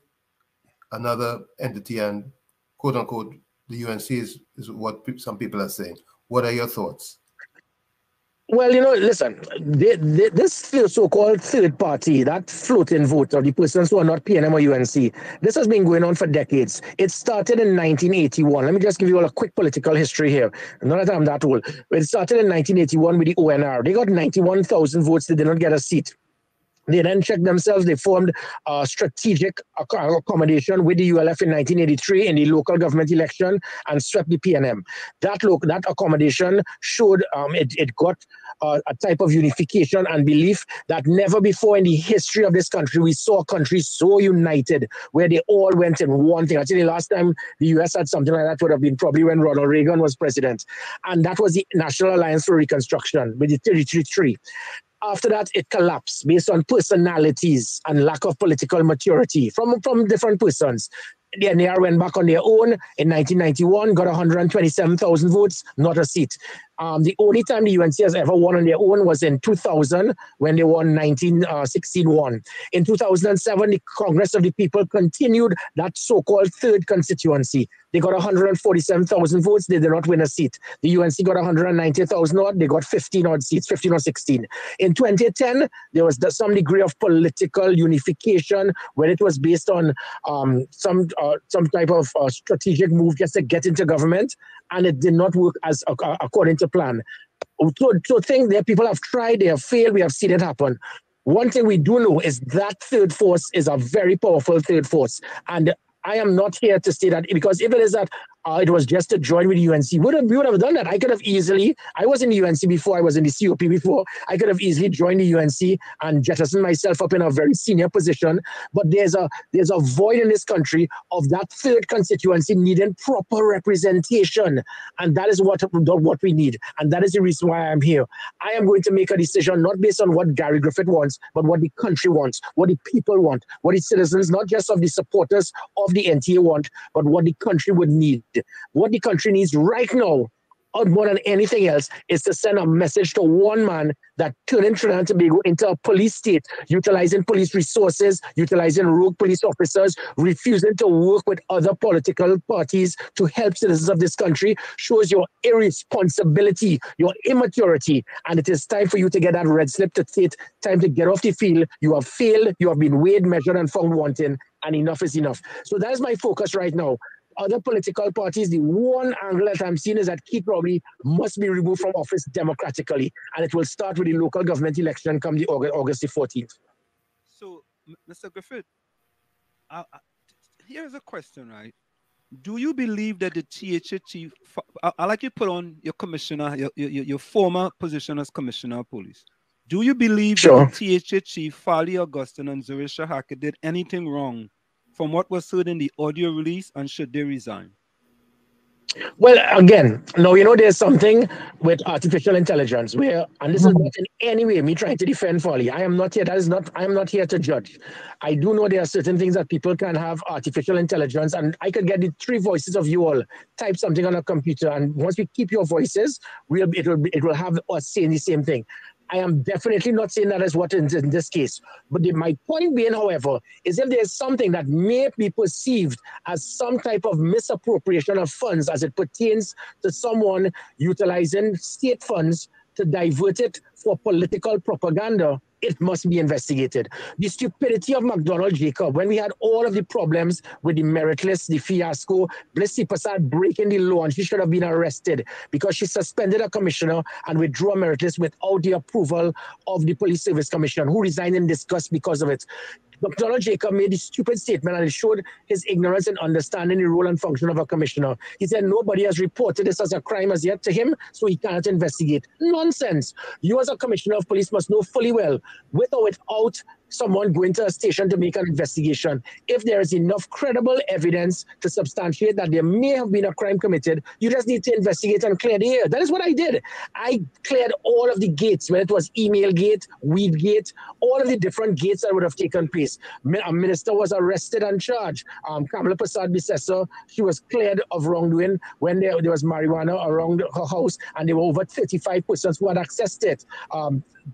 another entity, and quote unquote the UNC is what some people are saying. What are your thoughts? Well, listen, this so-called third party, that floating vote of the persons who are not PNM or UNC, this has been going on for decades. It started in 1981. Let me just give you all a quick political history here. Not that I'm that old. It started in 1981 with the ONR. They got 91,000 votes. They did not get a seat. They then checked themselves. They formed a strategic accommodation with the ULF in 1983 in the local government election and swept the PNM. That accommodation showed it got a type of unification and belief that never before in the history of this country we saw a country so united where they all went in one thing. Actually, the last time the US had something like that would have been probably when Ronald Reagan was president. And that was the National Alliance for Reconstruction with the 33-3. After that, it collapsed based on personalities and lack of political maturity from different persons. The NAR went back on their own in 1991, got 127,000 votes, not a seat. The only time the UNC has ever won on their own was in 2000 when they won 1916-1. In 2007, the Congress of the People continued that so-called third constituency. They got 147,000 votes. They did not win a seat. The UNC got 190,000 odd. They got 15 odd seats, 15 or 16. In 2010, there was some degree of political unification when it was based on some type of strategic move just to get into government, and it did not work as according to plan. So things that people have tried, they have failed, we have seen it happen. One thing we do know is that third force is a very powerful third force. And I am not here to say that, because if it is that it was just to join with UNC, we would have done that. I could have easily, I was in the UNC before, I was in the COP before, I could have easily joined the UNC and jettisoned myself up in a very senior position. But there's a void in this country of that third constituency needing proper representation. And that is what we need. And that is the reason why I'm here. I am going to make a decision not based on what Gary Griffith wants, but what the country wants, what the people want, what the citizens, not just of the supporters of the NTA want, but what the country would need. What the country needs right now, more than anything else, is to send a message to one man that turning Trinidad and Tobago into a police state, utilizing police resources, utilizing rogue police officers, refusing to work with other political parties to help citizens of this country, shows your irresponsibility, your immaturity. And it is time for you to get that red slip to state, time to get off the field. You have failed, you have been weighed, measured, and found wanting, and enough is enough. So that is my focus right now. Other political parties, the one angle that I'm seeing is that Keith Robley must be removed from office democratically, and it will start with the local government election come the August the 14th. So, Mr. Griffith, here's a question, right? Do you believe that the THA chief, I like you put on your commissioner, your former position as commissioner of police. Do you believe that the THA chief, Fali Augustine and Zurich Shahaka, did anything wrong from what was heard in the audio release, and should they resign? Well, again, no, there's something with artificial intelligence where, and this is Mhm. not in any way me trying to defend Folly. I am not here. That is not. I am not here to judge. I do know there are certain things that people can have artificial intelligence, and I could get the three voices of you all, type something on a computer, and once we keep your voices, it will have us saying the same thing. I am definitely not saying that is what in this case. But my point being, however, is if there's something that may be perceived as some type of misappropriation of funds as it pertains to someone utilizing state funds to divert it for political propaganda, it must be investigated. The stupidity of McDonald Jacob, when we had all of the problems with the meritless, the fiasco, Blissy Prasad breaking the law, and she should have been arrested because she suspended a commissioner and withdrew a meritless without the approval of the Police Service Commission, who resigned in disgust because of it. Dr. Jacob made a stupid statement and it showed his ignorance in understanding the role and function of a commissioner. He said nobody has reported this as a crime as yet to him, so he cannot investigate. Nonsense. You as a commissioner of police must know fully well, with or without someone going to a station to make an investigation, if there is enough credible evidence to substantiate that there may have been a crime committed, you just need to investigate and clear the air. That is what I did. I cleared all of the gates, whether it was email gate, weed gate, all of the different gates that would have taken place. A minister was arrested and charged. Kamala Prasad Bisesa, she was cleared of wrongdoing when there was marijuana around her house, and there were over 35 persons who had accessed it.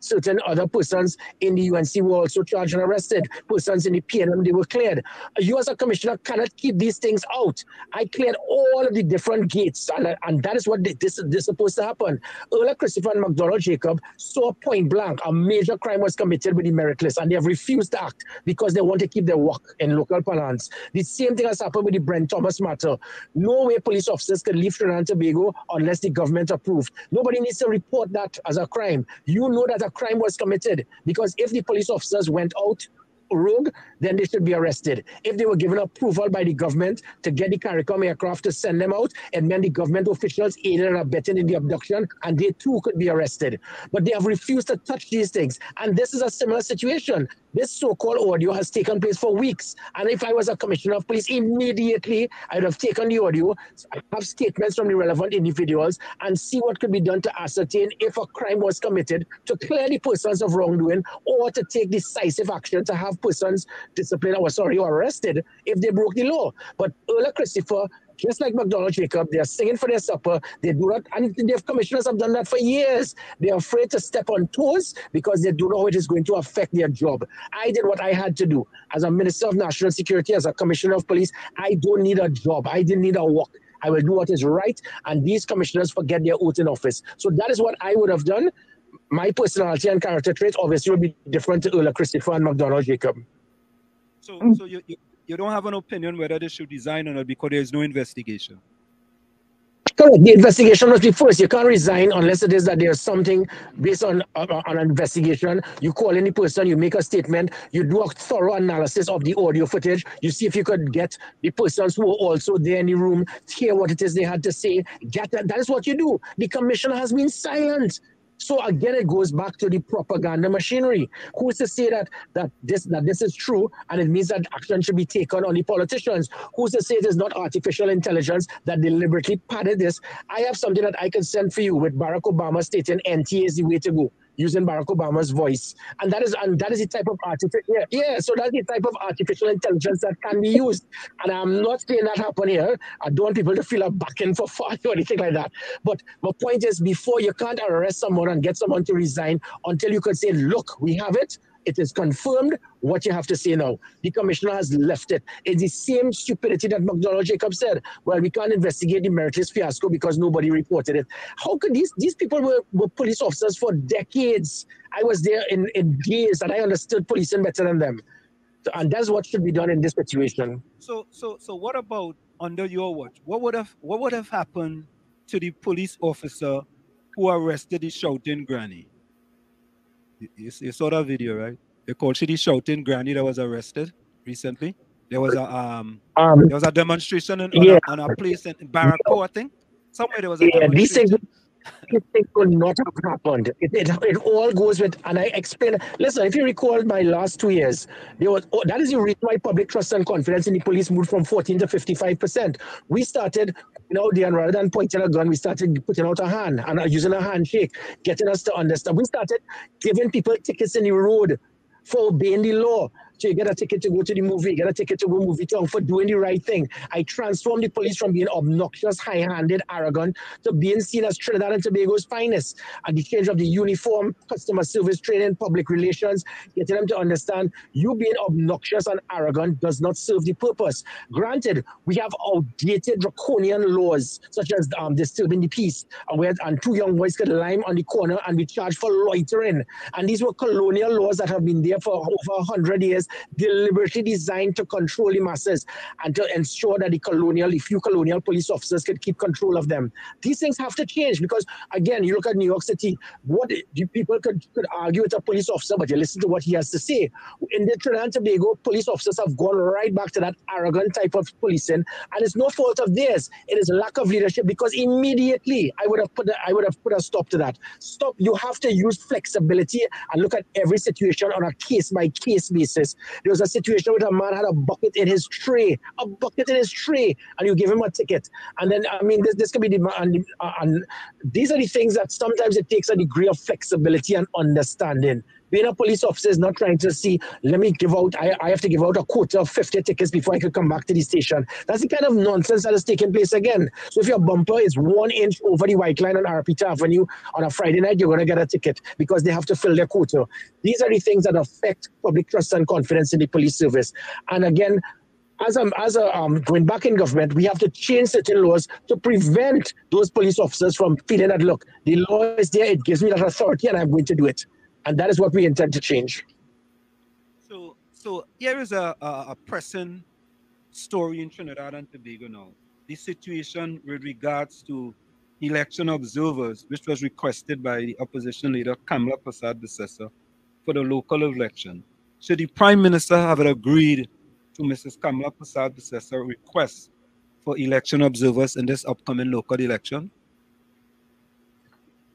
Certain other persons in the UNC were also charged and arrested. Persons in the PNM, they were cleared. You as a commissioner cannot keep these things out. I cleared all of the different gates, and that is what this is supposed to happen. Earl Christopher and McDonald Jacob saw point blank a major crime was committed with the meritless, and they have refused to act because they want to keep their work in local parlance. The same thing has happened with the Brent Thomas matter. No way police officers can leave Trinidad and Tobago unless the government approved. Nobody needs to report that as a crime. You know that a crime was committed because if the police officers went out rogue, then they should be arrested. If they were given approval by the government to get the CARICOM aircraft to send them out, and then the government officials aided and abetted in the abduction, and they too could be arrested. But they have refused to touch these things. And this is a similar situation. This so-called audio has taken place for weeks. And if I was a commissioner of police, immediately I would have taken the audio, have statements from the relevant individuals, and see what could be done to ascertain if a crime was committed, to clear the persons of wrongdoing, or to take decisive action to have persons disciplined or arrested if they broke the law. But Earl Christopher, just like McDonald Jacob, they are singing for their supper. They do not, and their commissioners have done that for years. They are afraid to step on toes because they don't know how it is going to affect their job. I did what I had to do. As a Minister of National Security, as a Commissioner of Police, I don't need a job. I didn't need a work. I will do what is right, and these commissioners forget their oath in office. So that is what I would have done. My personality and character traits obviously will be different to Earl Christopher and McDonald Jacob. So you don't have an opinion whether they should resign or not because there is no investigation. Correct. The investigation must be first. You can't resign unless it is that there's something based on an investigation. You call any person, you make a statement, you do a thorough analysis of the audio footage. You see if you could get the persons who were also there in the room, hear what it is they had to say. Get that. That is what you do. The commissioner has been silent. So again, it goes back to the propaganda machinery. Who is to say that this is true and it means that action should be taken on the politicians? Who's to say it is not artificial intelligence that deliberately padded this? I have something that I can send for you with Barack Obama stating NTA is the way to go, using Barack Obama's voice. And that is the type of so that's the type of artificial intelligence that can be used. And I'm not saying that happen here. I don't want people to feel a backing for fun or anything like that. But my point is, before, you can't arrest someone and get someone to resign until you could say, look, we have it. It is confirmed what you have to say now. The commissioner has left it. It's the same stupidity that McDonald Jacob said. Well, we can't investigate the meritless fiasco because nobody reported it. How could these people were police officers for decades? I was there in days and I understood policing better than them. And that's what should be done in this situation. So what about under your watch? What would have happened to the police officer who arrested the shouting granny? You saw that video, right? They called she the shouting granny that was arrested recently. There was a demonstration on a place in Barraco, I think. Somewhere there was a demonstration. These things could not have happened. It all goes with, and I explained. Listen, if you recall my last 2 years, that is the reason why public trust and confidence in the police moved from 14 to 55%. We started Dan, rather than pointing a gun, we started putting out a hand and using a handshake, getting us to understand. We started giving people tickets in the road for obeying the law. So you get a ticket to go to the movie, you get a ticket to go movie town for doing the right thing. I transformed the police from being obnoxious, high-handed, arrogant, to being seen as Trinidad and Tobago's finest. And the change of the uniform, customer service training, public relations, getting them to understand you being obnoxious and arrogant does not serve the purpose. Granted, we have outdated draconian laws, such as disturbing the peace, and 2 young boys could lime on the corner and be charged for loitering. And these were colonial laws that have been there for over 100 years, deliberately designed to control the masses and to ensure that the few colonial police officers could keep control of them. These things have to change because, again, you look at New York City, what people could argue with a police officer, but you listen to what he has to say. In the Trinidad and Tobago, police officers have gone right back to that arrogant type of policing, and it's no fault of theirs. It is lack of leadership, because immediately I would have put a stop to that. Stop. You have to use flexibility and look at every situation on a case-by-case basis. There was a situation where a man had a bucket in his tray, and you give him a ticket. And then, this could be and these are the things that sometimes it takes a degree of flexibility and understanding. Being a police officer is not trying to see, I have to give out a quota of 50 tickets before I could come back to the station. That's the kind of nonsense that is taking place again. So if your bumper is 1 inch over the white line on Arpita Avenue on a Friday night, you're going to get a ticket because they have to fill their quota. These are the things that affect public trust and confidence in the police service. And again, as going back in government, we have to change certain laws to prevent those police officers from feeling that, look, the law is there, it gives me that authority, and I'm going to do it. And that is what we intend to change. So here is a pressing story in Trinidad and Tobago now. The situation with regards to election observers, which was requested by the opposition leader Kamla Persad-Bissessar for the local election. So the Prime Minister have agreed to Mrs. Kamla Persad-Bissessar request for election observers in this upcoming local election?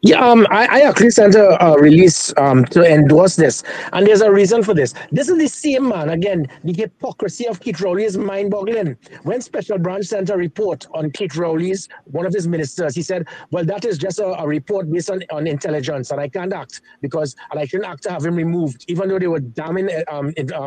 Yeah, I actually sent a release to endorse this, and there's a reason for this. This is the same man. Again, the hypocrisy of Keith Rowley is mind-boggling. When Special Branch sent a report on Keith Rowley's, one of his ministers, he said, well, that is just a report based on intelligence, and I can't act and I shouldn't act to have him removed, even though they were damning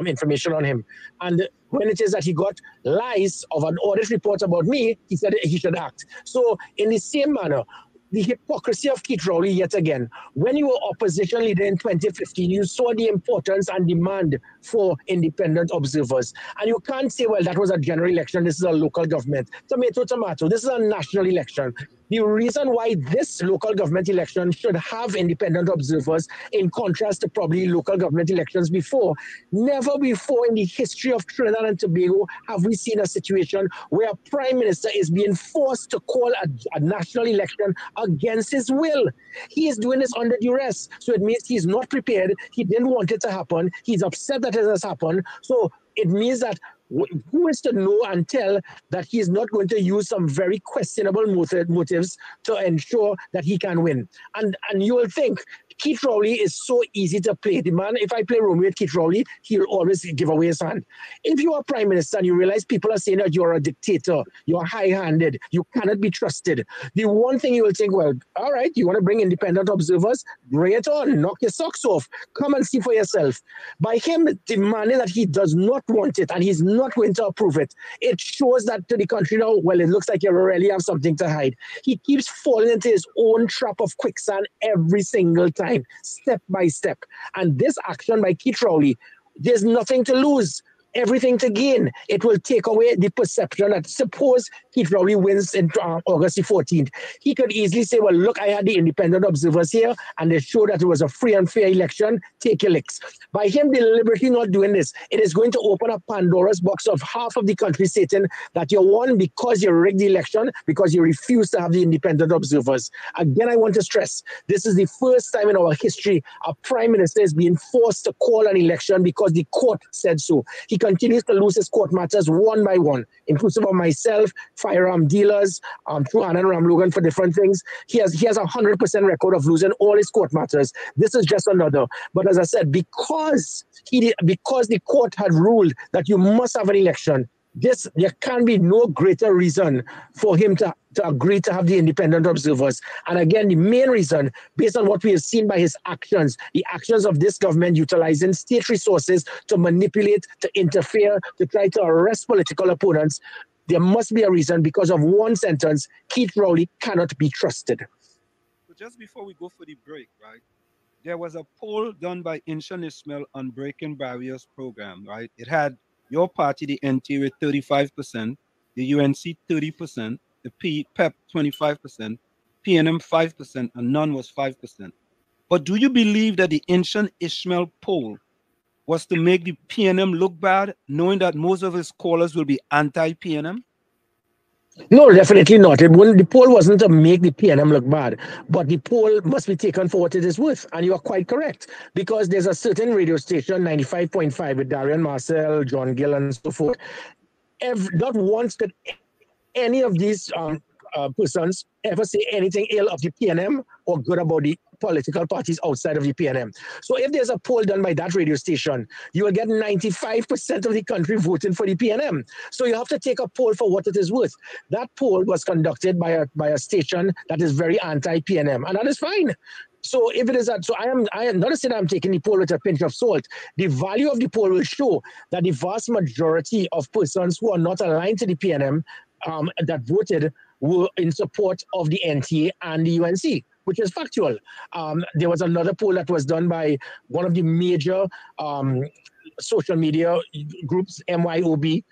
information on him. And when it is that he got lies of an audit report about me, he said he should act. So in the same manner, the hypocrisy of Keith Rowley yet again. When you were opposition leader in 2015, you saw the importance and demand for independent observers. And you can't say, well, that was a general election, this is a local government. Tomato, tomato, this is a national election. The reason why this local government election should have independent observers, in contrast to probably local government elections before, never before in the history of Trinidad and Tobago have we seen a situation where a prime minister is being forced to call a national election against his will. He is doing this under duress. So it means he's not prepared. He didn't want it to happen. He's upset that it has happened. So it means that who is to know and tell that he is not going to use some very questionable motives to ensure that he can win. And you will think, Keith Rowley is so easy to play. The man, if I play Romeo with Keith Rowley, he'll always give away his hand. If you are prime minister and you realize people are saying that you're a dictator, you're high-handed, you cannot be trusted, the one thing you will think, well, all right, you want to bring independent observers? Bring it on. Knock your socks off. Come and see for yourself. By him demanding that he does not want it and he's not going to approve it, it shows that to the country now, well, it looks like you really have something to hide. He keeps falling into his own trap of quicksand every single time. Step by step. And this action by Keith Rowley, there's nothing to lose, everything to gain. It will take away the perception that suppose Keith Rowley wins in August the 14th. He could easily say, well, look, I had the independent observers here and they showed that it was a free and fair election. Take your licks. By him deliberately not doing this, it is going to open a Pandora's box of half of the country stating that you won because you rigged the election, because you refused to have the independent observers. Again, I want to stress, this is the first time in our history a prime minister is being forced to call an election because the court said so. He continues to lose his court matters one by one, inclusive of myself, firearm dealers, through Anand Ramlogan for different things. He has 100% record of losing all his court matters. This is just another. But as I said, because the court had ruled that you must have an election, there can be no greater reason for him to agree to have the independent observers. And again, the main reason, based on what we have seen by his actions, the actions of this government utilizing state resources to manipulate, to interfere, to try to arrest political opponents, there must be a reason. Because of one sentence, Keith Rowley cannot be trusted. So just before we go for the break, right? There was a poll done by Inshan Ismail on Breaking Barriers program, right? It had your party, the NT, with 35%, the UNC 30%, the PEP 25%, PNM 5%, and none was 5%. But do you believe that the Inshan Ismail poll was to make the PNM look bad, knowing that most of his callers will be anti-PNM? No, definitely not. The poll wasn't to make the PNM look bad, but the poll must be taken for what it is worth. And you are quite correct, because there's a certain radio station, 95.5, with Darian Marcel, John Gill, and so forth. Not once could any of these persons ever say anything ill of the PNM or good about the political parties outside of the PNM. So if there's a poll done by that radio station, you will get 95% of the country voting for the PNM. So you have to take a poll for what it is worth. That poll was conducted by a station that is very anti-PNM, and that is fine. So if it is that, so I am not saying I'm taking the poll with a pinch of salt. The value of the poll will show that the vast majority of persons who are not aligned to the PNM that voted were in support of the NTA and the UNC, which is factual. There was another poll that was done by one of the major social media groups, MYOB.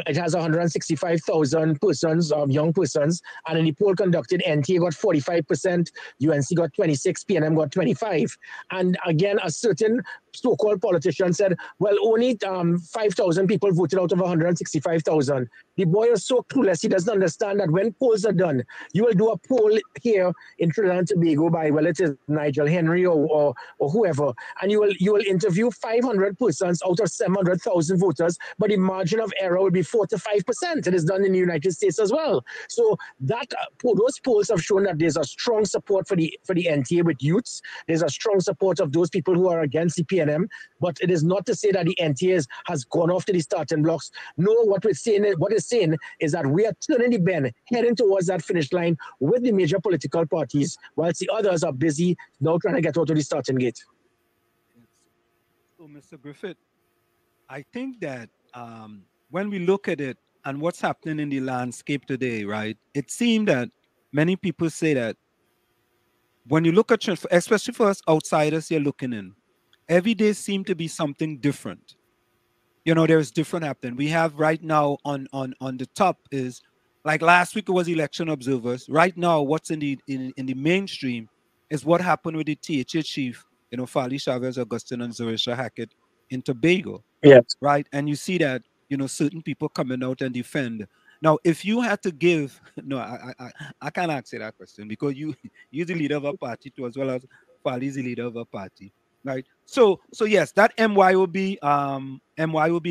It has 165,000 persons, young persons, and in the poll conducted, NTA got 45%, UNC got 26, PNM got 25. And again, a certain so-called politician said, well, only 5,000 people voted out of 165,000. The boy is so clueless, he doesn't understand that when polls are done, you will do a poll here in Trinidad and Tobago by, well, it is Nigel Henry or whoever, and you will interview 500 persons out of 700,000 voters, but the margin of error will be 4 to 5%. It is done in the United States as well. So that those polls have shown that there's a strong support for the NTA with youths. There's a strong support of those people who are against the PNM, but it is not to say that the NTA has gone off to the starting blocks. No, what it's saying is that we are turning the bend, heading towards that finish line with the major political parties, whilst the others are busy now trying to get out of the starting gate. So, Mr. Griffith, I think that when we look at it and what's happening in the landscape today, right, it seems that many people say that when you look at, especially for us outsiders you're looking in, every day seems to be something different. You know, there's different happening. We have right now on the top is, like last week it was election observers. Right now, what's in the mainstream is what happened with the THA chief, you know, Fali Chavez Augustine and Zorisha Hackett in Tobago. Yes. Right. And you see that, you know, certain people coming out and defend. Now, if you had to give, no, I can't answer that question, because you're the leader of a party too, as well as Fali is the leader of a party. Right. So yes, that MYOB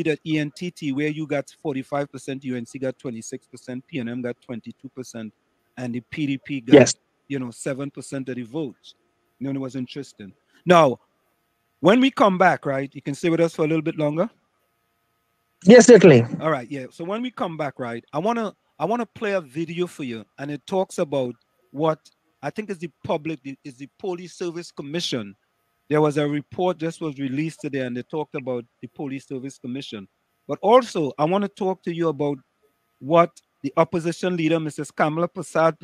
that ENTT, where you got 45%, UNC got 26%, PNM got 22%, and the PDP got, yes, you know, 7% of the votes. You know, it was interesting. Now, when we come back, right, you can stay with us for a little bit longer. Yes, certainly. All right, yeah. So when we come back, right, I wanna play a video for you, and it talks about what I think is the Police Service Commission. There was a report just was released today, and they talked about the Police Service Commission. But also, I want to talk to you about what the opposition leader, Mrs. Kamala Prasad,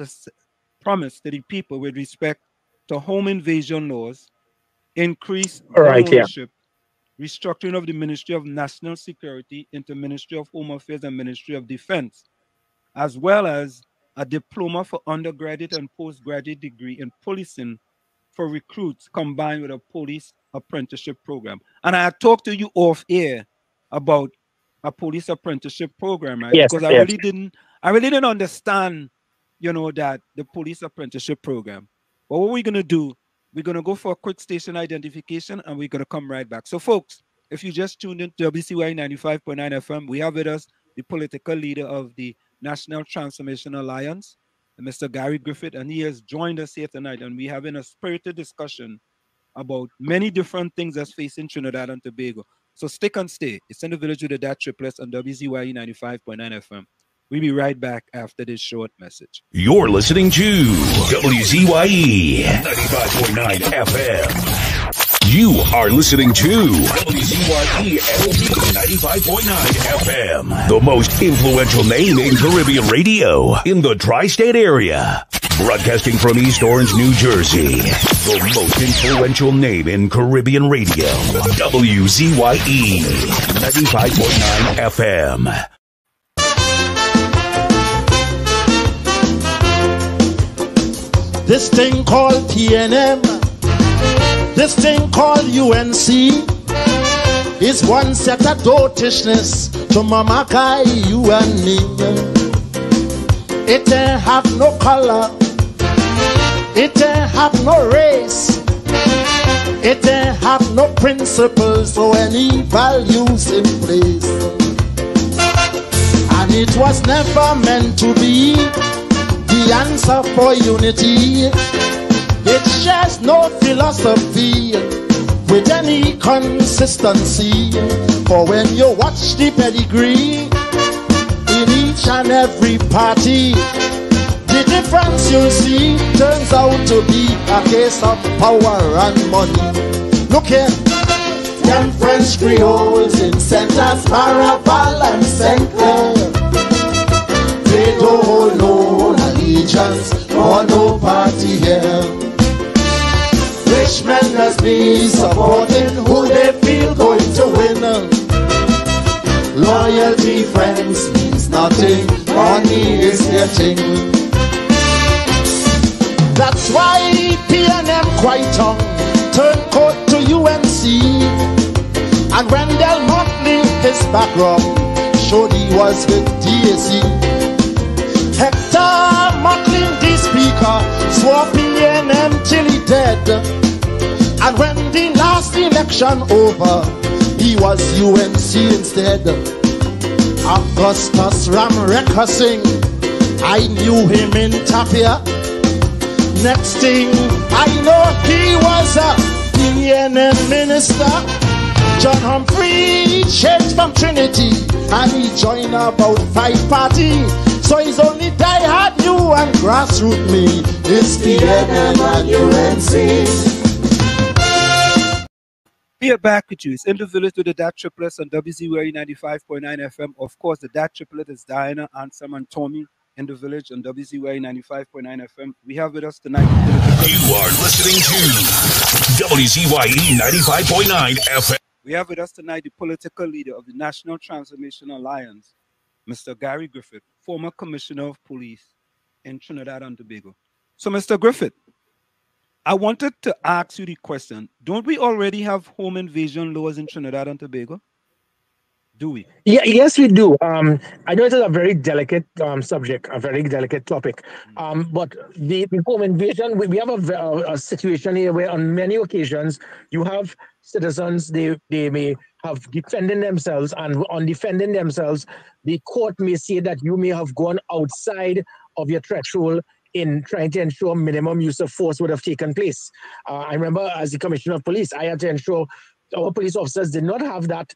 promised to the people with respect to home invasion laws, increased gun ownership, restructuring of the Ministry of National Security into Ministry of Home Affairs and Ministry of Defense, as well as a diploma for undergraduate and postgraduate degree in policing for recruits, combined with a police apprenticeship program. And I talked to you off air about a police apprenticeship program, right? Yes, because I really didn't understand, you know, that the police apprenticeship program. But what we're gonna do, we're gonna go for a quick station identification, and we're gonna come right back. So, folks, if you just tuned in to WZYE 95.9 FM, we have with us the political leader of the National Transformation Alliance, Mr. Gary Griffith, and he has joined us here tonight, and we're having a spirited discussion about many different things that's facing Trinidad and Tobago. So stick and stay. It's in the village with the Dat Triplets on WZYE 95.9 FM. We'll be right back after this short message. You're listening to WZYE 95.9 FM. You are listening to WZYE 95.9 FM, the most influential name in Caribbean radio in the tri-state area. Broadcasting from East Orange, New Jersey, the most influential name in Caribbean radio. WZYE 95.9 FM. This thing called PNM, this thing called UNC, is one set of dotishness to Mama Kai, you and me. It ain't have no color, it ain't have no race, it ain't have no principles or any values in place. And it was never meant to be the answer for unity. It shares no philosophy with any consistency. For when you watch the pedigree in each and every party, the difference you see turns out to be a case of power and money. Look here, them French Creoles in Saint-Anne, Maraval and Saint Clair, they don't hold no allegiance or no party here. Rich men must be supporting who they feel going to win. Loyalty, friends, means nothing. Money is their thing. That's why PNM quite on turn coat to UNC. And when Del Monte, his background showed he was with DAC. Hector Macklin, the speaker, swore PNM till he dead. And when the last election over, he was UNC instead. Augustus Ramreka Singh, I knew him in Tapia. Next thing I know, he was a PNM minister. John Humphrey changed from Trinity, and he joined about 5 parties. So he's only die-hard new and grassroots me. It's PNM and UNC. We are back with you. It's in the village with the Dat Triplets on WZYE 95.9 FM. Of course, the Dat Triplet is Diana, Ansem, and Tommy in the village on WZYE 95.9 FM. We have with us tonight. You are listening to WZYE 95.9 FM. We have with us tonight the political leader of the National Transformation Alliance, Mr. Gary Griffith, former Commissioner of Police in Trinidad and Tobago. So, Mr. Griffith, I wanted to ask you the question. Don't we already have home invasion laws in Trinidad and Tobago? Do we? Yeah, yes, we do. I know it is a very delicate subject, a very delicate topic. But the home invasion, we have a situation here where on many occasions you have citizens, they may have defending themselves, and on defending themselves, the court may say that you may have gone outside of your threshold in trying to ensure minimum use of force would have taken place. I remember as the Commissioner of Police, I had to ensure our police officers did not have that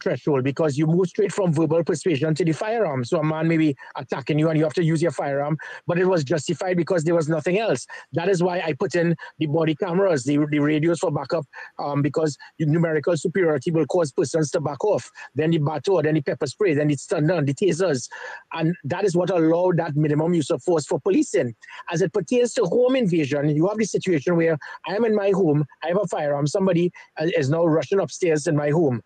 threshold, because you move straight from verbal persuasion to the firearm. So a man may be attacking you and you have to use your firearm, but it was justified because there was nothing else. That is why I put in the body cameras, the radios for backup, because the numerical superiority will cause persons to back off. Then the baton, then the pepper spray, then the stun gun, the tasers. And that is what allowed that minimum use of force for policing. As it pertains to home invasion, you have the situation where I am in my home, I have a firearm, somebody is now rushing upstairs in my home.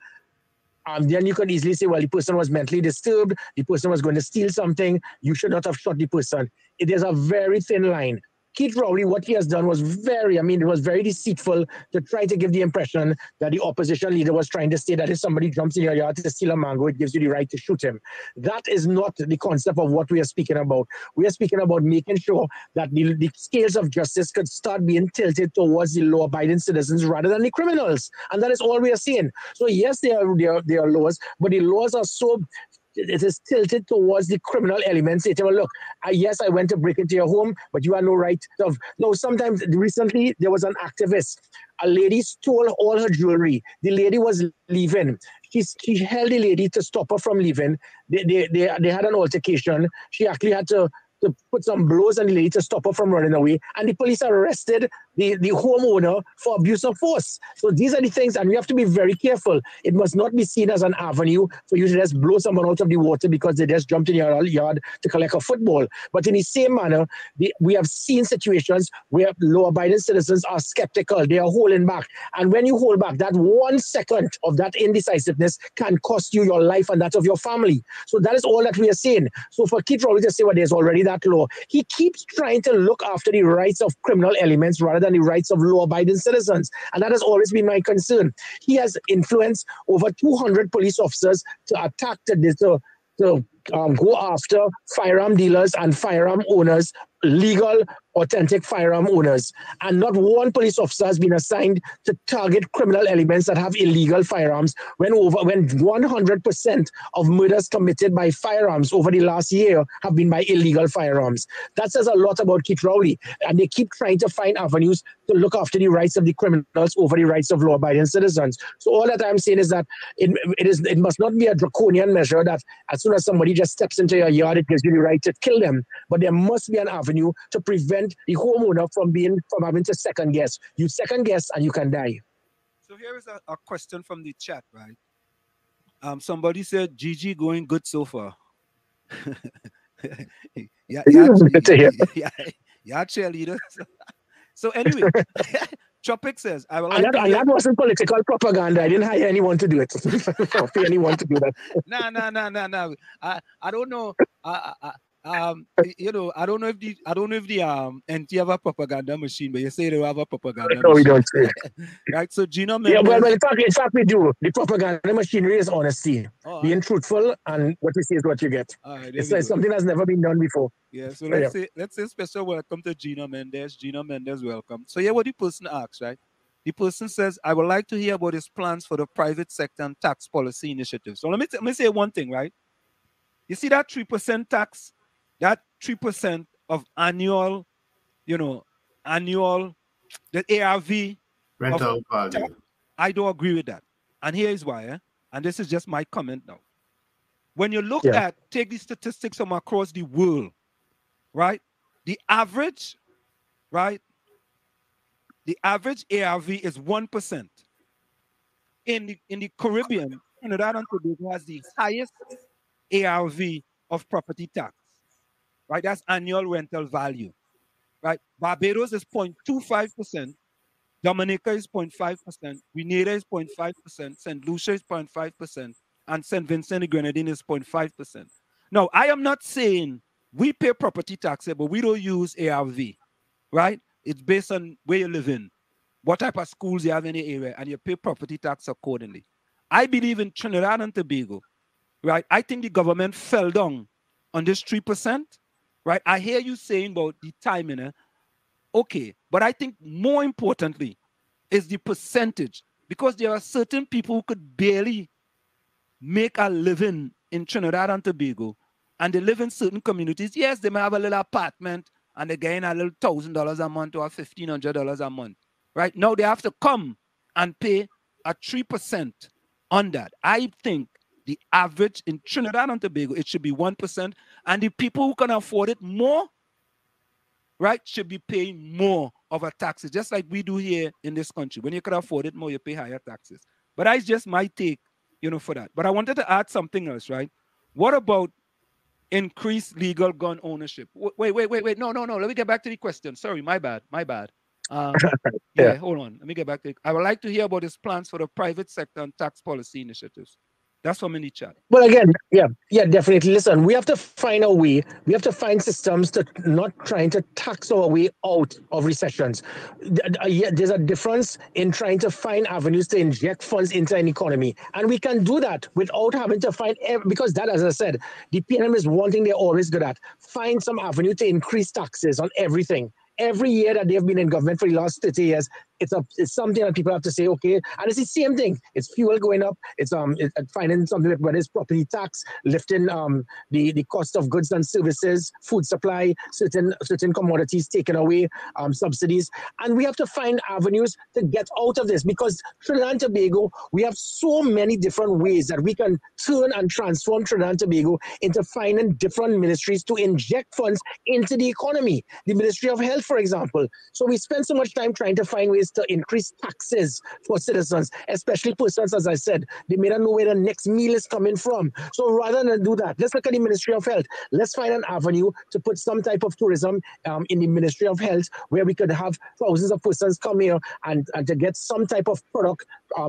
Then you can easily say, well, the person was mentally disturbed, the person was going to steal something, you should not have shot the person. It is a very thin line. Keith Rowley, what he has done was it was very deceitful to try to give the impression that the opposition leader was trying to say that if somebody jumps in your yard to steal a mango, it gives you the right to shoot him. That is not the concept of what we are speaking about. We are speaking about making sure that the scales of justice could start being tilted towards the law-abiding citizens rather than the criminals. And that is all we are saying. So yes, there are laws, but the laws are so it is tilted towards the criminal elements. They tell, well, look, yes, I went to break into your home, but you have no right to. No, sometimes recently there was an activist. A lady stole all her jewelry. The lady was leaving. She held the lady to stop her from leaving. They had an altercation. She actually had to put some blows on the lady to stop her from running away. And the police arrested the homeowner for abuse of force. So these are the things, and we have to be very careful. It must not be seen as an avenue for you to just blow someone out of the water because they just jumped in your yard to collect a football. But in the same manner, we have seen situations where law-abiding citizens are skeptical. They are holding back. And when you hold back, that 1 second of that indecisiveness can cost you your life and that of your family. So that is all that we are saying. So for Keith Rowley to say, well, there's already that law, he keeps trying to look after the rights of criminal elements rather than the rights of law-abiding citizens. And that has always been my concern. He has influenced over 200 police officers to attack, to go after firearm dealers and firearm owners, legal, authentic firearm owners. And not one police officer has been assigned to target criminal elements that have illegal firearms when 100% of murders committed by firearms over the last year have been by illegal firearms. That says a lot about Keith Rowley. And they keep trying to find avenues to look after the rights of the criminals over the rights of law-abiding citizens. So all that I'm saying is that it must not be a draconian measure that as soon as somebody just steps into your yard, it gives you the right to kill them. But there must be an avenue to prevent the homeowner from having to second guess. You second guess and you can die. So here is a question from the chat, right? Somebody said, GG going good so far. yeah, cheerleader. So anyway, Tropic says, I will like that wasn't political propaganda. I didn't hire anyone to do it. Or pay anyone to do that. No. I don't know. You know, I don't know if the NT have a propaganda machine, but you say they have a propaganda machine. We don't say. Right, so Gina Mendes, yeah, well, in fact, we do. The propaganda machinery is honesty, being truthful, and what you see is what you get. It's something that's never been done before. Yeah, so let's say special welcome to Gina Mendes. Gina Mendes, welcome. So yeah, what the person asks, right? The person says, I would like to hear about his plans for the private sector and tax policy initiatives. So let me say one thing, right? You see that 3% tax? That 3% of annual, the ARV rental value. I don't agree with that. And here is why, and this is just my comment now. When you look take the statistics from across the world, right? The average, right? The average ARV is 1%. In the Caribbean, Trinidad and Tobago has the highest ARV of property tax. Right, that's annual rental value. Right, Barbados is 0.25%, Dominica is 0.5%, Grenada is 0.5%, St. Lucia is 0.5%, and St. Vincent and Grenadine is 0.5%. Now, I am not saying we pay property tax here, but we don't use ARV. Right, it's based on where you live in, what type of schools you have in the area, and you pay property tax accordingly. I believe in Trinidad and Tobago. Right, I think the government fell down on this 3%. Right, I hear you saying about the timing. Okay, but I think more importantly is the percentage, because there are certain people who could barely make a living in Trinidad and Tobago, and they live in certain communities. Yes, they may have a little apartment and they're getting a little $1,000 a month or $1,500 a month. Right now, they have to come and pay a 3% on that. I think the average in Trinidad and Tobago, it should be 1%. And the people who can afford it more, right, should be paying more of a taxes, just like we do here in this country. When you can afford it more, you pay higher taxes. But that's just my take, for that. But I wanted to add something else, right? What about increased legal gun ownership? Wait. No. Let me get back to the question. Sorry, my bad. Hold on. Let me get back to it. I would like to hear about his plans for the private sector and tax policy initiatives. That's from in the chat. Well, again, definitely. Listen, we have to find a way. We have to find systems to not trying to tax our way out of recessions. There's a difference in trying to find avenues to inject funds into an economy. And we can do that without having to find, because that, as I said, the PNM is one thing they're always good at. Find some avenue to increase taxes on everything. Every year that they've been in government for the last 30 years, it's something that people have to say, okay, and it's the same thing. It's fuel going up. It's finding something that whether it's property tax, lifting the cost of goods and services, food supply, certain commodities taken away, subsidies, and we have to find avenues to get out of this, because Trinidad and Tobago, we have so many different ways that we can turn and transform Trinidad and Tobago into finding different ministries to inject funds into the economy. The Ministry of Health, for example. So we spend so much time trying to find ways to increase taxes for citizens, especially persons, as I said, they may not know where the next meal is coming from. So rather than do that, let's look at the Ministry of Health. Let's find an avenue to put some type of tourism in the Ministry of Health, where we could have thousands of persons come here and to get some type of product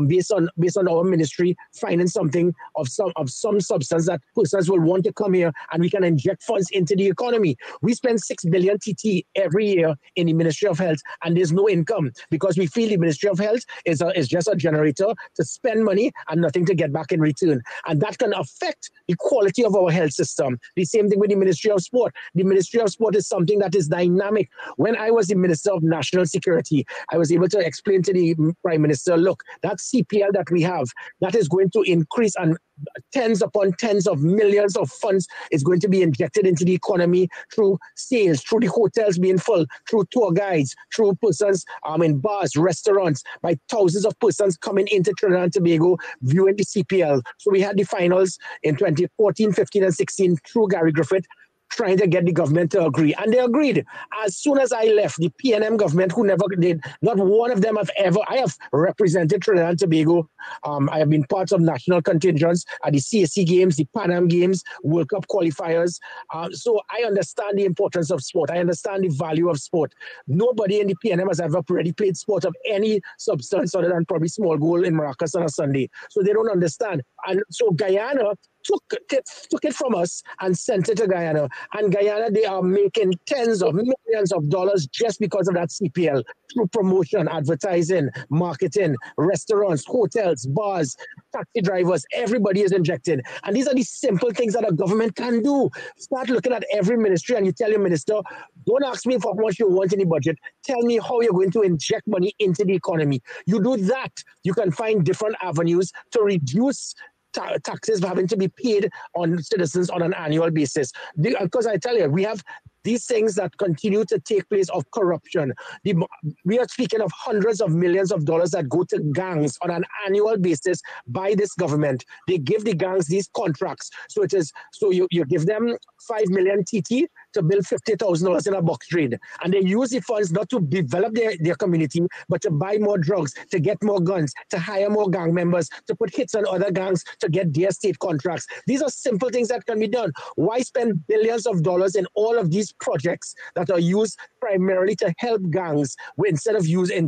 based on our ministry, finding something of some substance that persons will want to come here, and we can inject funds into the economy. We spend 6 billion TT every year in the Ministry of Health, and there's no income, because we feel the Ministry of Health is just a generator to spend money and nothing to get back in return. And that can affect the quality of our health system. The same thing with the Ministry of Sport. The Ministry of Sport is something that is dynamic. When I was the Minister of National Security, I was able to explain to the Prime Minister, look, that CPL that we have, that is going to increase, and tens upon tens of millions of funds is going to be injected into the economy through sales, through the hotels being full, through tour guides, through persons in bars, restaurants, by thousands of persons coming into Trinidad and Tobago viewing the CPL. So we had the finals in 2014, 15, and 16 through Gary Griffith, trying to get the government to agree. And they agreed. As soon as I left, the PNM government, who never did, not one of them I have represented Trinidad and Tobago. I have been part of national contingents at the CSC Games, the Pan Am Games, World Cup qualifiers. So I understand the importance of sport. I understand the value of sport. Nobody in the PNM has ever already played sport of any substance other than probably small goal in Maracas on a Sunday. So they don't understand. And so Guyana took it from us and sent it to Guyana. And Guyana, they are making tens of millions of dollars just because of that CPL, through promotion, advertising, marketing, restaurants, hotels, bars, taxi drivers, everybody is injected. And these are the simple things that a government can do. Start looking at every ministry and you tell your minister, don't ask me for how much you want in the budget. Tell me how you're going to inject money into the economy. You do that, you can find different avenues to reduce taxes having to be paid on citizens on an annual basis. Because I tell you, we have these things that continue to take place of corruption. We are speaking of hundreds of millions of dollars that go to gangs on an annual basis by this government. They give the gangs these contracts. So you give them 5 million TT to build $50,000 in a box trade. And they use the funds not to develop their community, but to buy more drugs, to get more guns, to hire more gang members, to put hits on other gangs, to get their state contracts. These are simple things that can be done. Why spend billions of dollars in all of these projects that are used primarily to help gangs instead of using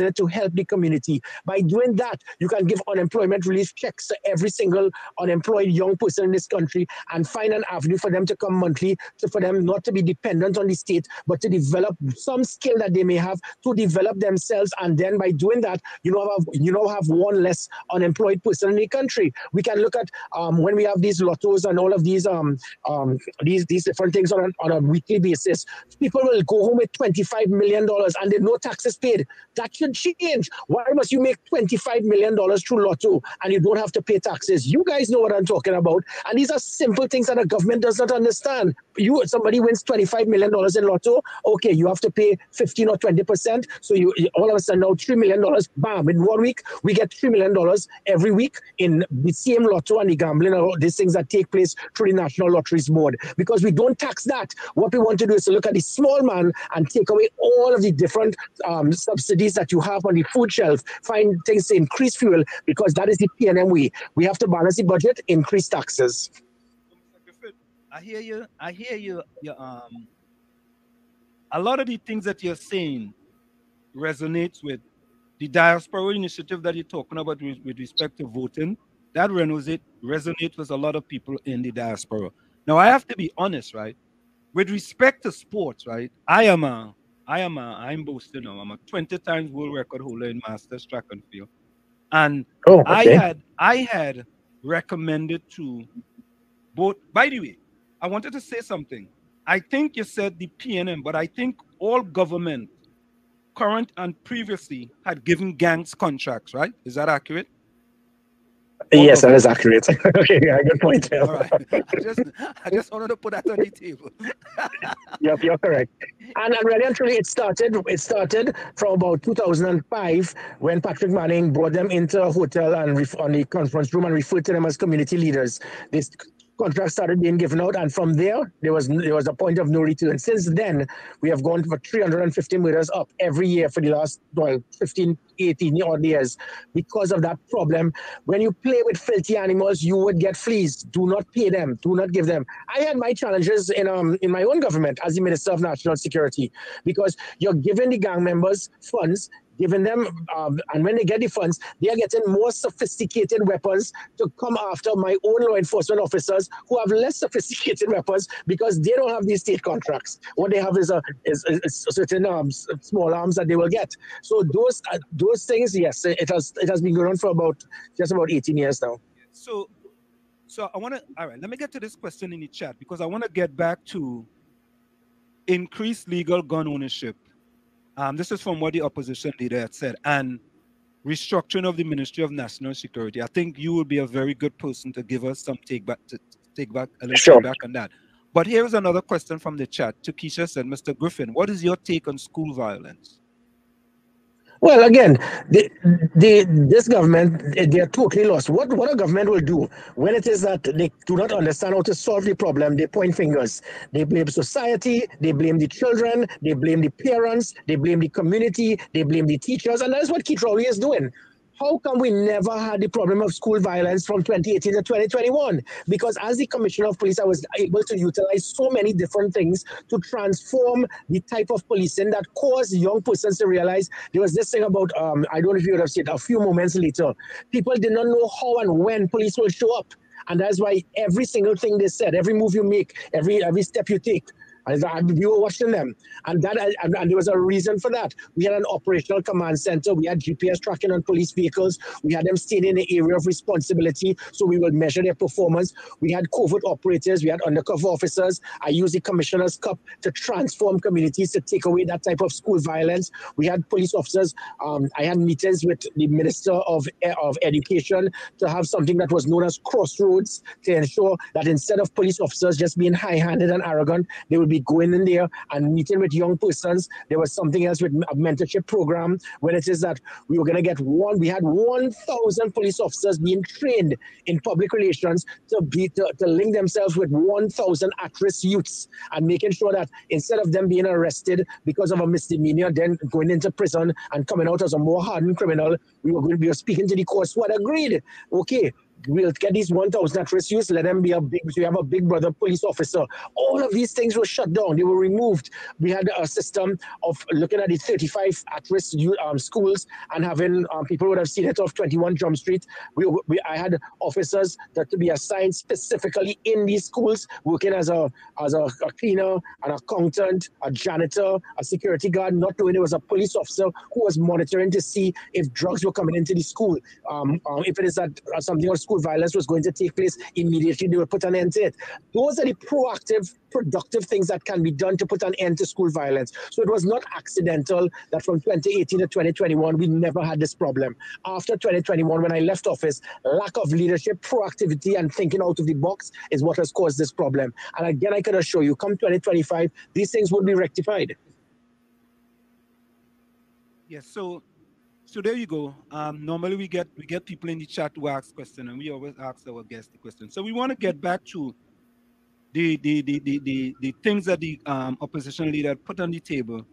it to help the community? By doing that, you can give unemployment relief checks to every single unemployed young person in this country and find an avenue for them to come monthly, for them not to be dependent on the state, but to develop some skill that they may have to develop themselves. And then by doing that, you have one less unemployed person in the country. We can look at when we have these lottos and all of these different things on a weekly basis. People will go home with $25 million and there's no taxes paid. That should change. Why must you make $25 million through lotto and you don't have to pay taxes? You guys know what I'm talking about. And these are simple things that the government does not understand. Somebody wins $25 million in lotto, okay, you have to pay 15 or 20%. So you all of a sudden now $3 million, bam, in 1 week, we get $3 million every week in the same lotto and the gambling and all these things that take place through the National Lotteries Board. Because we don't tax that. What we want to do is to look at the small man and take away all of the different subsidies that you have on the food shelf, find things to increase fuel, because that is the PNM way. We have to balance the budget, increase taxes. I hear you. A lot of the things that you're saying resonates with the diaspora initiative that you're talking about with respect to voting. That resonates with a lot of people in the diaspora. Now, I have to be honest, right? With respect to sports, right? I'm boasting now. I'm a 20 times world record holder in Masters track and field. And I had recommended to both. By the way, I wanted to say something. I think you said the PNM, but I think all government current and previously had given gangs contracts, right? Is that accurate? Yes, that is accurate. Okay, yeah, good point. All right. I just wanted to put that on the table. Yep, you're correct. And really and truly, it started from about 2005 when Patrick Manning brought them into a hotel and on the conference room and referred to them as community leaders. This contract started being given out, and from there was a point of no return. Since then, we have gone for 350 murders up every year for the last 15, 18 odd years because of that problem. When you play with filthy animals, you would get fleas. Do not pay them. Do not give them. I had my challenges in my own government as the Minister of National Security, because you're giving the gang members funds, giving them, and when they get the funds, they are getting more sophisticated weapons to come after my own law enforcement officers who have less sophisticated weapons because they don't have these state contracts. What they have is certain small arms that they will get. So those things, yes, it has been going on for just about 18 years now. So I want to, all right, let me get to this question in the chat because I want to get back to increased legal gun ownership. This is from what the opposition leader had said, and restructuring of the Ministry of National Security. I think you will be a very good person to give us some take back on that. But here is another question from the chat. Takesha said, Mr. Griffin, what is your take on school violence? Well, again, this government, they are totally lost. What a government will do when it is that they do not understand how to solve the problem, they point fingers. They blame society, they blame the children, they blame the parents, they blame the community, they blame the teachers, and that is what Keith Rowley is doing. How come we never had the problem of school violence from 2018 to 2021? Because as the Commissioner of Police, I was able to utilize so many different things to transform the type of policing that caused young persons to realize there was this thing about, I don't know if you would have seen it, a few moments later, people did not know how and when police will show up. And that's why every single thing they said, every move you make, every step you take, we were watching them, and there was a reason for that. We had an operational command center. We had GPS tracking on police vehicles. We had them staying in the area of responsibility, so we would measure their performance. We had covert operators. We had undercover officers. I used the Commissioner's Cup to transform communities to take away that type of school violence. We had police officers. I had meetings with the Minister of Education to have something that was known as crossroads to ensure that instead of police officers just being high-handed and arrogant, they would be going in there and meeting with young persons. There was something else with a mentorship program when it is that we were going to get we had 1,000 police officers being trained in public relations to link themselves with 1,000 at-risk youths and making sure that instead of them being arrested because of a misdemeanor, then going into prison and coming out as a more hardened criminal, we were speaking to the courts who had agreed, okay, we'll get these 1,000 at-risk youths, let them be so you have a big brother police officer. All of these things were shut down. They were removed. We had a system of looking at the 35 at-risk schools and having people would have seen it off 21 Jump Street. I had officers that to be assigned specifically in these schools, working as a cleaner, an accountant, a janitor, a security guard, not knowing it was a police officer who was monitoring to see if drugs were coming into the school. If it is that something else, school violence was going to take place, immediately they will put an end to it. Those are the proactive, productive things that can be done to put an end to school violence. So it was not accidental that from 2018 to 2021, we never had this problem. After 2021, when I left office, lack of leadership, proactivity, and thinking out of the box is what has caused this problem. And again, I can assure you, come 2025, these things will be rectified. Yes, so there you go. Normally we get people in the chat to ask questions, and we always ask our guests the question. So we want to get back to the things that the opposition leader put on the table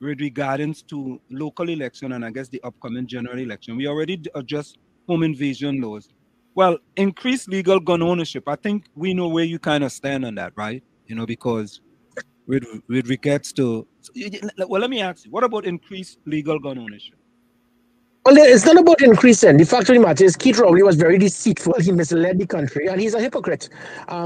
with regards to local election and I guess the upcoming general election. We already addressed home invasion laws. Well, increased legal gun ownership. I think we know where you kind of stand on that, right? You know, because with regards to, well, let me ask you, what about increased legal gun ownership? Well, it's not about increasing. The fact of the matter is, Keith Rowley was very deceitful. He misled the country, and he's a hypocrite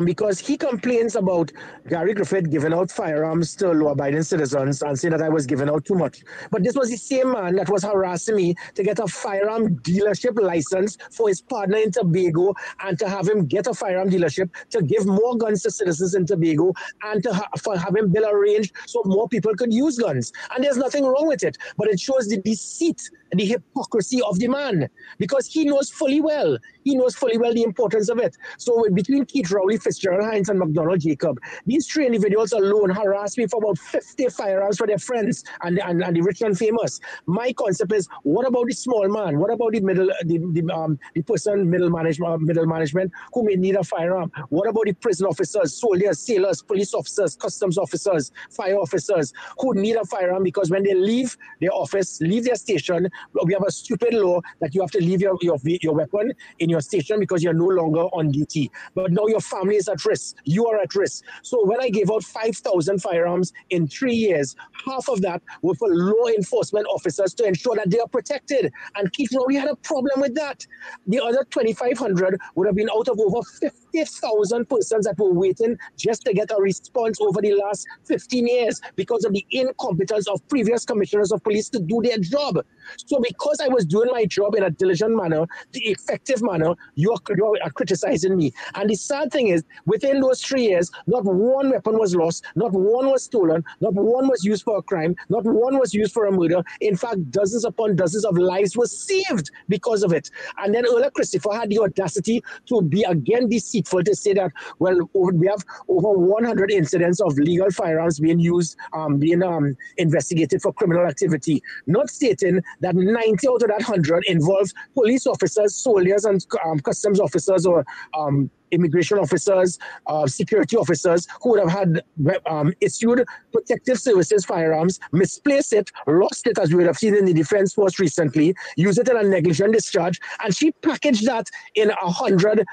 because he complains about Gary Griffith giving out firearms to law-abiding citizens and saying that I was giving out too much. But this was the same man that was harassing me to get a firearm dealership license for his partner in Tobago and to have him get a firearm dealership to give more guns to citizens in Tobago and to have him build a range so more people could use guns. And there's nothing wrong with it, but it shows the deceit, the hypocrisy of the man, because he knows fully well the importance of it. So between Keith Rowley, Fitzgerald Hines, and McDonald Jacob, these three individuals alone harassed me for about 50 firearms for their friends and the rich and famous. My concept is, what about the small man? What about the middle management who may need a firearm? What about the prison officers, soldiers, sailors, police officers, customs officers, fire officers who need a firearm because when they leave their office, leave their station, we have a stupid law that you have to leave your weapon in your station because you're no longer on duty. But now your family is at risk. You are at risk. So when I gave out 5,000 firearms in 3 years, half of that were for law enforcement officers to ensure that they are protected. And Keith Rowley had a problem with that. The other 2,500 would have been out of over 50,000 persons that were waiting just to get a response over the last 15 years because of the incompetence of previous commissioners of police to do their job. So because I was doing my job in a diligent manner, the effective manner, you're criticizing me. And the sad thing is, within those 3 years, not one weapon was lost, not one was stolen, not one was used for a crime, not one was used for a murder. In fact, dozens upon dozens of lives were saved because of it. And then Ola Christopher had the audacity to be again deceitful to say that, well, we have over 100 incidents of legal firearms being used, being investigated for criminal activity, not stating that 90 out of that 100 involves police officers, soldiers, and customs officers or immigration officers, security officers who would have had issued protective services firearms, misplaced it, lost it, as we would have seen in the Defense Force recently, used it in a negligent discharge, and she packaged that in 100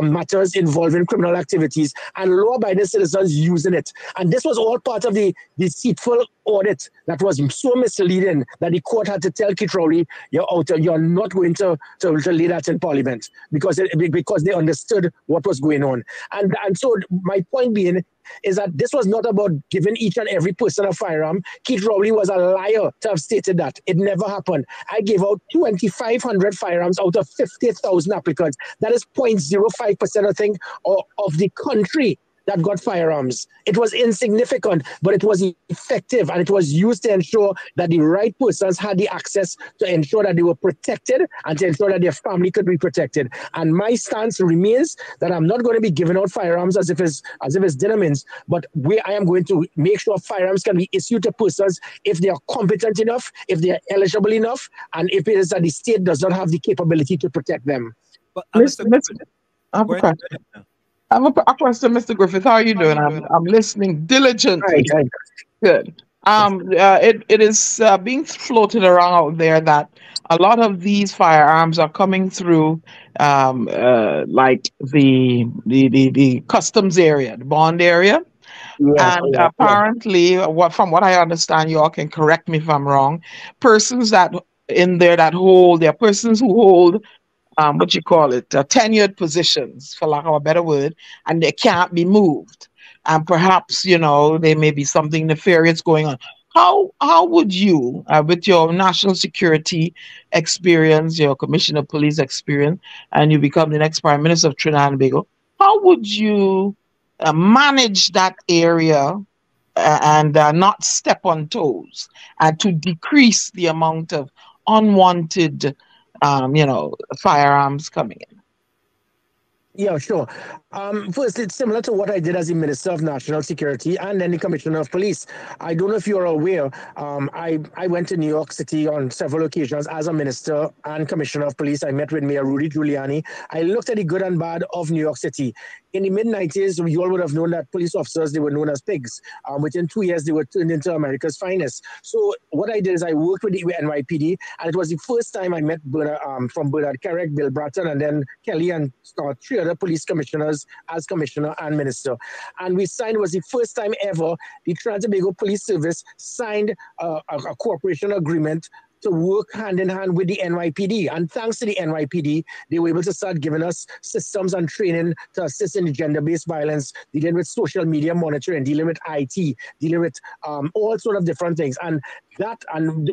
matters involving criminal activities and law-abiding citizens using it. And this was all part of the deceitful audit that was so misleading that the court had to tell Keith Rowley, you're not going to lay that in Parliament because they understood what was going on. And so my point being is that this was not about giving each and every person a firearm. Keith Rowley was a liar to have stated that. It never happened. I gave out 2,500 firearms out of 50,000 applicants. That is 0.05%, I think, of the country that got firearms. It was insignificant, but it was effective, and it was used to ensure that the right persons had the access to ensure that they were protected and to ensure that their family could be protected. And my stance remains that I'm not going to be giving out firearms as if it's dinner mints, but I am going to make sure firearms can be issued to persons if they are competent enough, if they are eligible enough, and if it is that the state does not have the capability to protect them. But I have a question, Mr. Griffith. How are you doing? I'm listening diligently. Right. Good. It is being floated around out there that a lot of these firearms are coming through, like the customs area, the bond area. Yeah, and apparently, from what I understand, you all can correct me if I'm wrong. Persons that there are persons who hold tenured positions, for lack of a better word, and they can't be moved. And perhaps, there may be something nefarious going on. How would you, with your national security experience, your commissioner of police experience, and you become the next prime minister of Trinidad and Tobago, how would you manage that area and not step on toes and to decrease the amount of unwanted firearms coming in? Yeah, sure. First, it's similar to what I did as the Minister of National Security and then the Commissioner of Police. I don't know if you're aware, I went to New York City on several occasions as a Minister and Commissioner of Police. I met with Mayor Rudy Giuliani. I looked at the good and bad of New York City. In the mid-90s, you all would have known that police officers, they were known as pigs. Within 2 years, they were turned into America's finest. So what I did is I worked with the NYPD, and it was the first time I met from Bernard Carrick, Bill Bratton, and then Kelly and three other police commissioners as commissioner and minister. And we signed, it was the first time ever the Trinidad and Tobago Police Service signed a cooperation agreement to work hand in hand with the NYPD. And thanks to the NYPD, they were able to start giving us systems and training to assist in gender-based violence, dealing with social media monitoring, dealing with IT, dealing with all sort of different things. And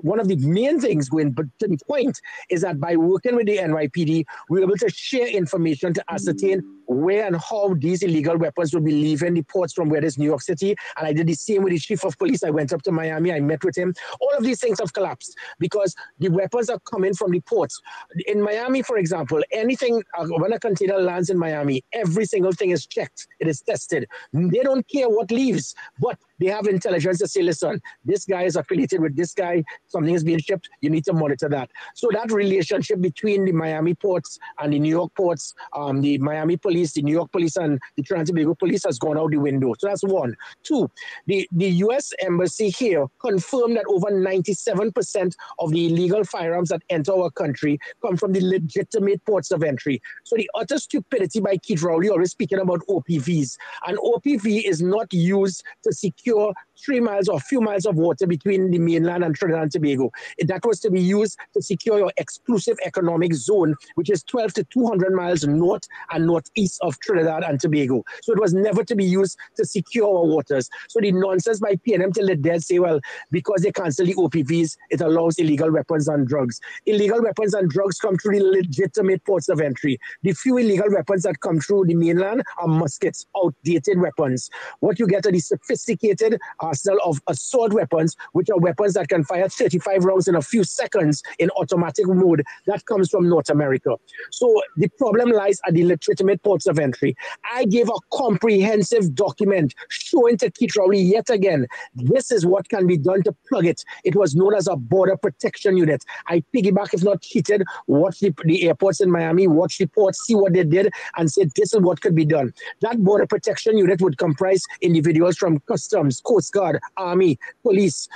one of the main things going to the point is that by working with the NYPD, we were able to share information to ascertain where and how these illegal weapons will be leaving the ports from where there's New York City. And I did the same with the chief of police. I went up to Miami, I met with him. All of these things have collapsed because the weapons are coming from the ports. In Miami, for example, anything, when a container lands in Miami, every single thing is checked. It is tested. They don't care what leaves, but they have intelligence to say, listen, this guy is affiliated with this guy, something is being shipped, you need to monitor that. So that relationship between the Miami ports and the New York ports, the Miami police, the New York police, and the Trinidad and Tobago police has gone out the window. So that's one. Two, the U.S. Embassy here confirmed that over 97% of the illegal firearms that enter our country come from the legitimate ports of entry. So the utter stupidity by Keith Rowley always speaking about OPVs. And OPV is not used to secure 3 miles or a few miles of water between the mainland and Trinidad and Tobago. That was to be used to secure your exclusive economic zone, which is 12 to 200 miles north and northeast of Trinidad and Tobago. So it was never to be used to secure our waters. So the nonsense by PNM till the dead say, well, because they cancel the OPVs, it allows illegal weapons and drugs. Illegal weapons and drugs come through the legitimate ports of entry. The few illegal weapons that come through the mainland are muskets, outdated weapons. What you get are the sophisticated arsenal of assault weapons, which are weapons that can fire 35 rounds in a few seconds in automatic mode. That comes from North America. So the problem lies at the legitimate ports of entry. I gave a comprehensive document showing to Keith Rowley yet again, this is what can be done to plug it. It was known as a border protection unit. I piggyback, if not cheated, watch the airports in Miami, watch the ports, see what they did, and said this is what could be done. That border protection unit would comprise individuals from customs, Coast Guard, Army, police,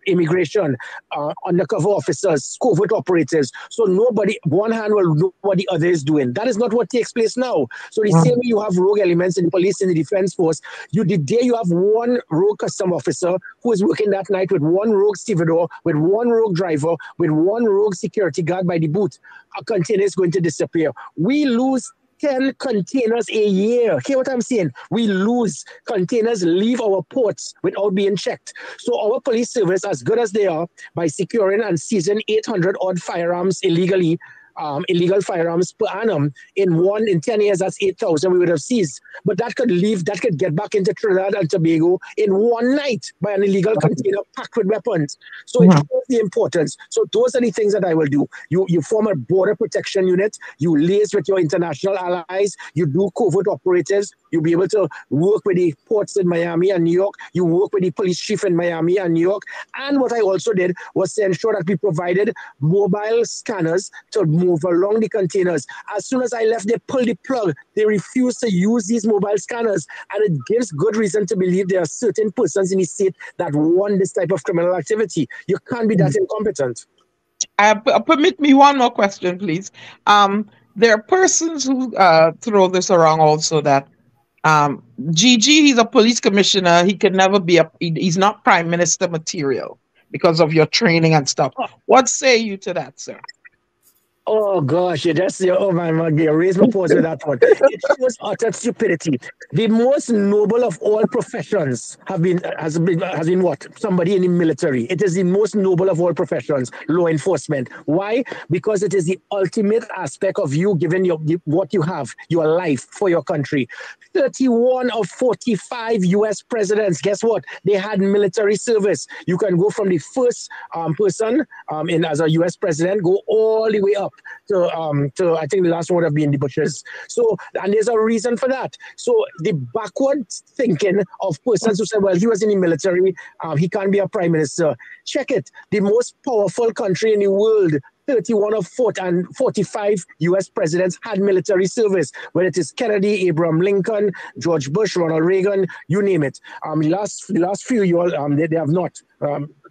immigration, undercover officers, covert operatives. So one hand will know what the other is doing. That is not what takes place now. So the same way you have rogue elements in the police and the defense force, the day you have one rogue custom officer who is working that night with one rogue stevedore, with one rogue driver, with one rogue security guard by the boot, a container is going to disappear. We lose 10 containers a year. Hear what I'm saying? We lose containers, leave our ports without being checked. So our police service, as good as they are, by securing and seizing 800 odd firearms illegally, illegal firearms per annum. In 10 years, that's 8,000 we would have seized. But that could get back into Trinidad and Tobago in one night by an illegal container packed with weapons. So it shows the importance. So those are the things that I will do. You form a border protection unit, you liaise with your international allies, you do covert operatives, you'll be able to work with the ports in Miami and New York, you work with the police chief in Miami and New York. And what I also did was to ensure that we provided mobile scanners to move along the containers. As soon as I left, they pulled the plug. They refused to use these mobile scanners. And it gives good reason to believe there are certain persons in the state that want this type of criminal activity. You can't be that incompetent. Permit me one more question, please. There are persons who throw this around also that Gigi, he's a police commissioner. He can never be he's not prime minister material because of your training and stuff. What say you to that, sir? Oh gosh, oh my God, you raise my pause with that one. It shows utter stupidity. The most noble of all professions has been what? Somebody in the military. It is the most noble of all professions, law enforcement. Why? Because it is the ultimate aspect of you giving what you have, your life for your country. 31 of 45 U.S. presidents, guess what? They had military service. You can go from the first person as a U.S. president, go all the way up to I think the last one would have been the Bushes. So, and there's a reason for that. So the backward thinking of persons who say, well, he was in the military, he can't be a prime minister. Check it. The most powerful country in the world, 31 of 45 U.S. presidents had military service, whether it is Kennedy, Abraham Lincoln, George Bush, Ronald Reagan, you name it. The last few, they have not.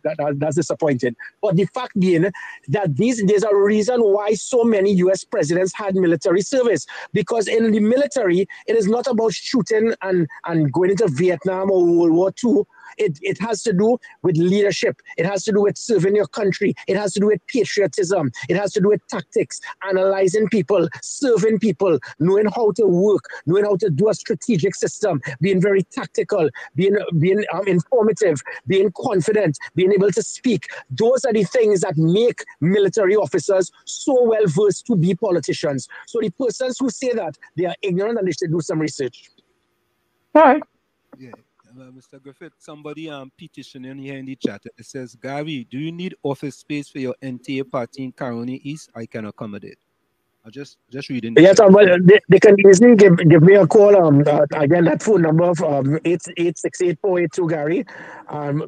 That's disappointing. But the fact being that there's a reason why so many U.S. presidents had military service. Because in the military, it is not about shooting and going into Vietnam or World War II. It has to do with leadership. It has to do with serving your country. It has to do with patriotism. It has to do with tactics, analyzing people, serving people, knowing how to work, knowing how to do a strategic system, being very tactical, being informative, being confident, being able to speak. Those are the things that make military officers so well versed to be politicians. So the persons who say that, they are ignorant and they should do some research. All right. Yeah. Mr. Griffith, somebody petitioning here in the chat. It says, Gary, do you need office space for your NTA party in Caroni East? I can accommodate. I just reading. Yes, well, they can easily give me a call. Again, that phone number of 868-482 Gary,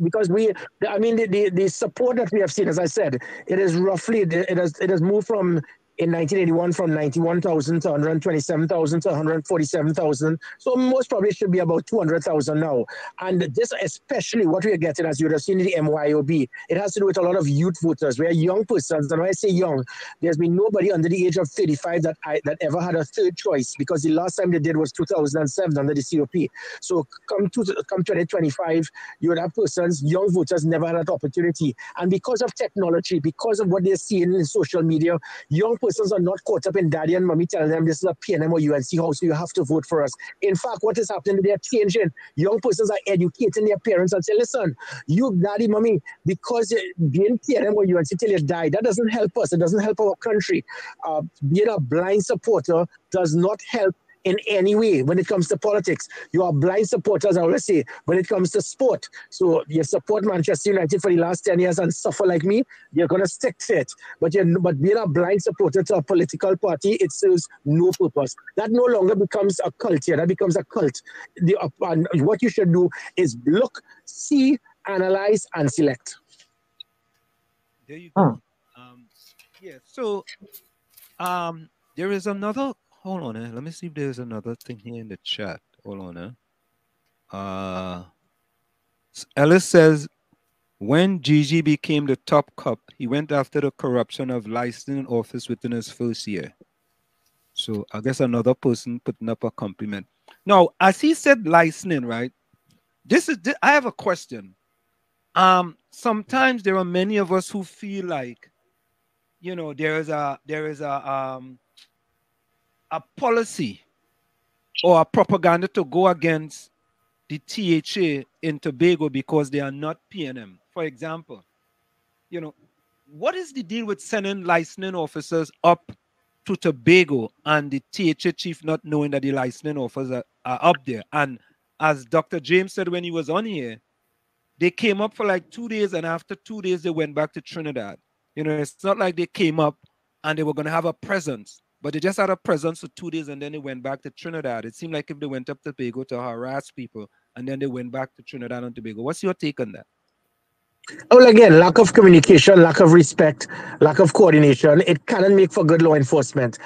because the support that we have seen, as I said, it is roughly it has moved from. In 1981, from 91,000 to 127,000 to 147,000. So most probably should be about 200,000 now. And this, especially what we are getting, as you would have seen in the MYOB, it has to do with a lot of youth voters. We are young persons. And when I say young, there's been nobody under the age of 35 that ever had a third choice, because the last time they did was 2007 under the COP. So come 2025, you would have persons, young voters, never had that opportunity. And because of technology, because of what they're seeing in social media, young persons are not caught up in daddy and mommy telling them this is a PNM or UNC house, so you have to vote for us. In fact, what is happening, they're changing. Young persons are educating their parents and say, listen, you daddy, mommy, because being PNM or UNC till you die, that doesn't help us. It doesn't help our country. Being a blind supporter does not help in any way when it comes to politics. You are blind supporters, I always say, when it comes to sport. So you support Manchester United for the last 10 years and suffer like me, you're going to stick to it. But being a blind supporter to a political party, it serves no purpose. That no longer becomes a cult here. That becomes a cult. And what you should do is look, see, analyze, and select. There you go. Yeah, so there is another. Hold on, let me see if there's another thing here in the chat. Hold on. Ellis says, when Gigi became the top cop, he went after the corruption of licensing office within his first year. So I guess another person putting up a compliment. Now, as he said licensing, right? I have a question. Sometimes there are many of us who feel like, there is a policy or a propaganda to go against the THA in Tobago because they are not PNM. For example, what is the deal with sending licensing officers up to Tobago and the THA chief not knowing that the licensing officers are up there? And as Dr. James said when he was on here, they came up for like 2 days, and after 2 days, they went back to Trinidad. It's not like they came up and they were going to have a presence. But they just had a presence for 2 days and then they went back to Trinidad. It seemed like if they went up to Tobago to harass people and then they went back to Trinidad and Tobago. What's your take on that? Well, again, lack of communication, lack of respect, lack of coordination. It cannot make for good law enforcement.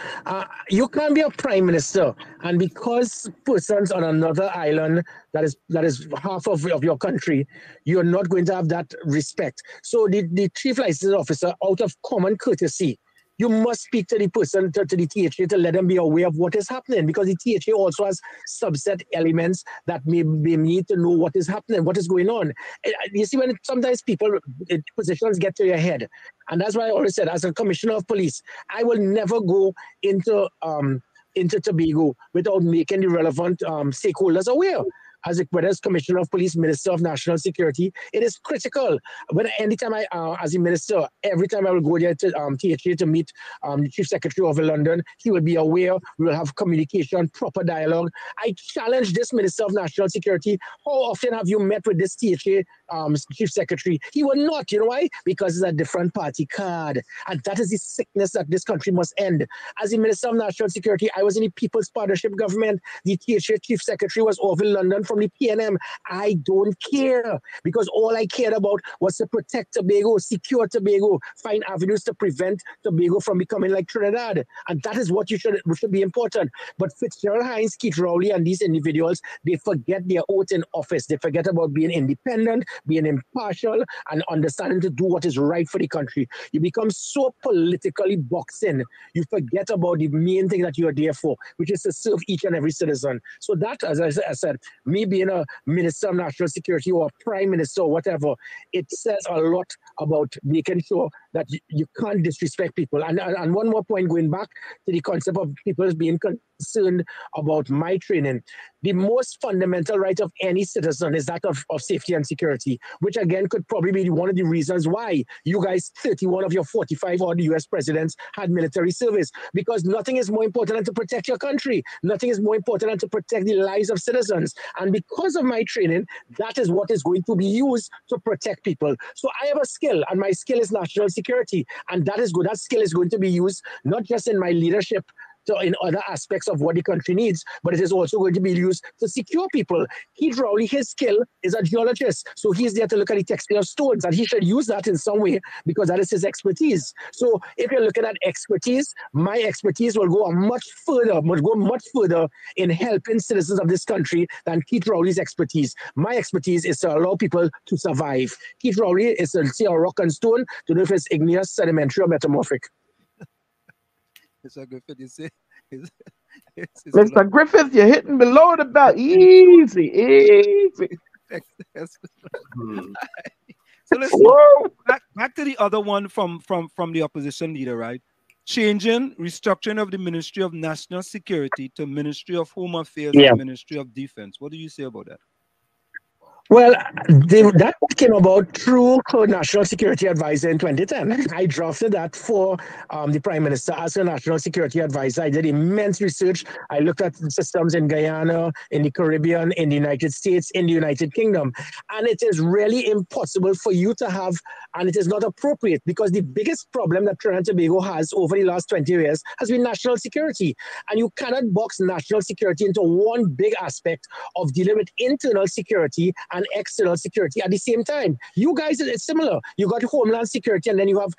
You can't be a prime minister, and because persons on another island that is half of your country, you're not going to have that respect. So the chief licensing officer, out of common courtesy, you must speak to the person, to the THA, to let them be aware of what is happening, because the THA also has subset elements that may need to know what is happening, what is going on. You see, when sometimes positions get to your head, and that's why I always said, as a commissioner of police, I will never go into Tobago without making the relevant stakeholders aware. Whether it's Commissioner of Police, Minister of National Security, it is critical. Anytime as a minister, every time I will go there to THA to meet the Chief Secretary of London, he will be aware. We will have communication, proper dialogue. I challenge this Minister of National Security. How often have you met with this THA Chief Secretary? He will not. You know why? Because it's a different party card. And that is the sickness that this country must end. As the Minister of National Security, I was in the People's Partnership Government. The THA Chief Secretary was over in London from the PNM. I don't care, because all I cared about was to protect Tobago, secure Tobago, find avenues to prevent Tobago from becoming like Trinidad. And that is what should be important. But Fitzgerald Hines, Keith Rowley, and these individuals, they forget their oath in office. They forget about being independent, being impartial, and understanding to do what is right for the country. You become so politically boxed in, you forget about the main thing that you are there for, which is to serve each and every citizen. So that, as I said, me being a minister of national security or a prime minister or whatever, it says a lot about making sure that you can't disrespect people. And one more point, going back to the concept of people being concerned about my training. The most fundamental right of any citizen is that of safety and security, which again could probably be one of the reasons why you guys, 31 of your 45 odd US presidents had military service, because nothing is more important than to protect your country. Nothing is more important than to protect the lives of citizens. And because of my training, that is what is going to be used to protect people. So I have a skill, and my skill is national security. And that is good. That skill is going to be used not just in my leadership, in other aspects of what the country needs, but it is also going to be used to secure people. Keith Rowley, his skill is a geologist, so he's there to look at the texture of stones, and he should use that in some way because that is his expertise. So if you're looking at expertise, my expertise will go much further in helping citizens of this country than Keith Rowley's expertise. My expertise is to allow people to survive. Keith Rowley is to see a rock and stone to know if it's igneous, sedimentary, or metamorphic. Mr. Griffith, you say, Mr. Griffith, you're hitting below the belt. Easy. So listen, back to the other one from the opposition leader, right? Restructuring of the Ministry of National Security to Ministry of Home Affairs and Ministry of Defense. What do you say about that? Well, that came about through National Security Advisor in 2010. I drafted that for the Prime Minister as a National Security Advisor. I did immense research. I looked at systems in Guyana, in the Caribbean, in the United States, in the United Kingdom. And it is really impossible for you to have, and it is not appropriate, because the biggest problem that Trinidad and Tobago has over the last 20 years has been national security. And you cannot box national security into one big aspect of dealing with internal security and external security at the same time. You guys, it's similar. You got Homeland Security, and then you have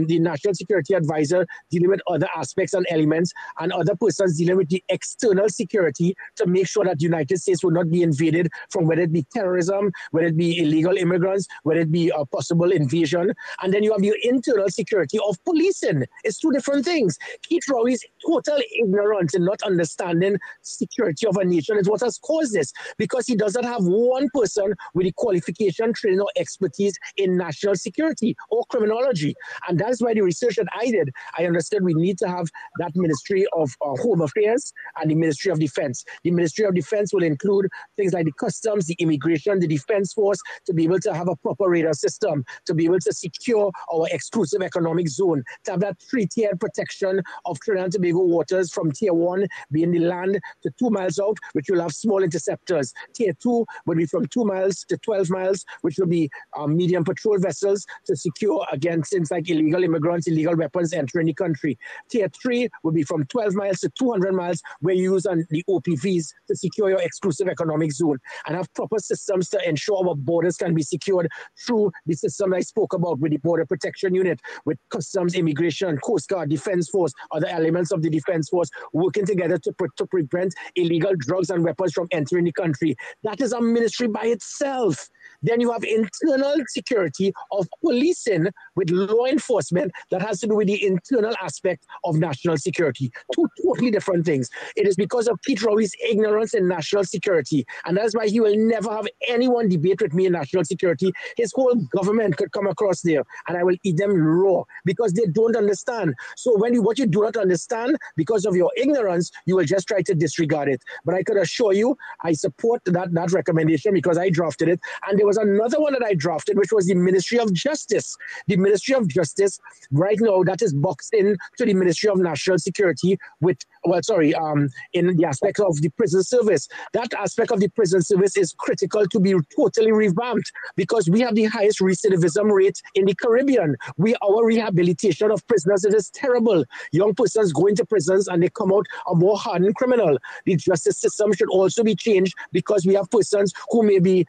the National Security Advisor dealing with other aspects and elements, and other persons dealing with the external security to make sure that the United States will not be invaded from whether it be terrorism, whether it be illegal immigrants, whether it be a possible invasion. And then you have your internal security of policing. It's two different things. Keith Rowley's total ignorance in not understanding security of a nation is what has caused this, because he doesn't have one person with the qualification, training, or expertise in national security or criminology. And that's why the research that I did, I understood we need to have that Ministry of Home Affairs and the Ministry of Defense. The Ministry of Defense will include things like the customs, the immigration, the defense force, to be able to have a proper radar system, to be able to secure our exclusive economic zone, to have that three-tiered protection of Trinidad and Tobago waters, from tier 1 being the land to 2 miles out, which will have small interceptors. Tier 2 will be from 2 miles to 12 miles, which will be medium patrol vessels to secure against things like illegal immigrants, illegal weapons entering the country. Tier 3 will be from 12 miles to 200 miles, where you use the OPVs to secure your exclusive economic zone, and have proper systems to ensure our borders can be secured through the system I spoke about, with the Border Protection Unit, with customs, immigration, Coast Guard, Defense Force, other elements of the Defense Force working together to prevent illegal drugs and weapons from entering the country. That is a ministry by itself. Then you have internal security of policing with law enforcement that has to do with the internal aspect of national security. Two totally different things. It is because of Keith Rowley's ignorance in national security, and that's why he will never have anyone debate with me in national security. His whole government could come across there, and I will eat them raw, because they don't understand. So what you do not understand, because of your ignorance, you will just try to disregard it. But I could assure you, I support that recommendation, because I drafted it. And there was another one that I drafted, which was the Ministry of Justice. The Ministry of Justice, right now, that is boxed in to the Ministry of National Security in the aspect of the prison service. That aspect of the prison service is critical to be totally revamped, because we have the highest recidivism rate in the Caribbean. Our rehabilitation of prisoners is terrible. Young persons go into prisons and they come out a more hardened criminal. The justice system should also be changed, because we have persons who may be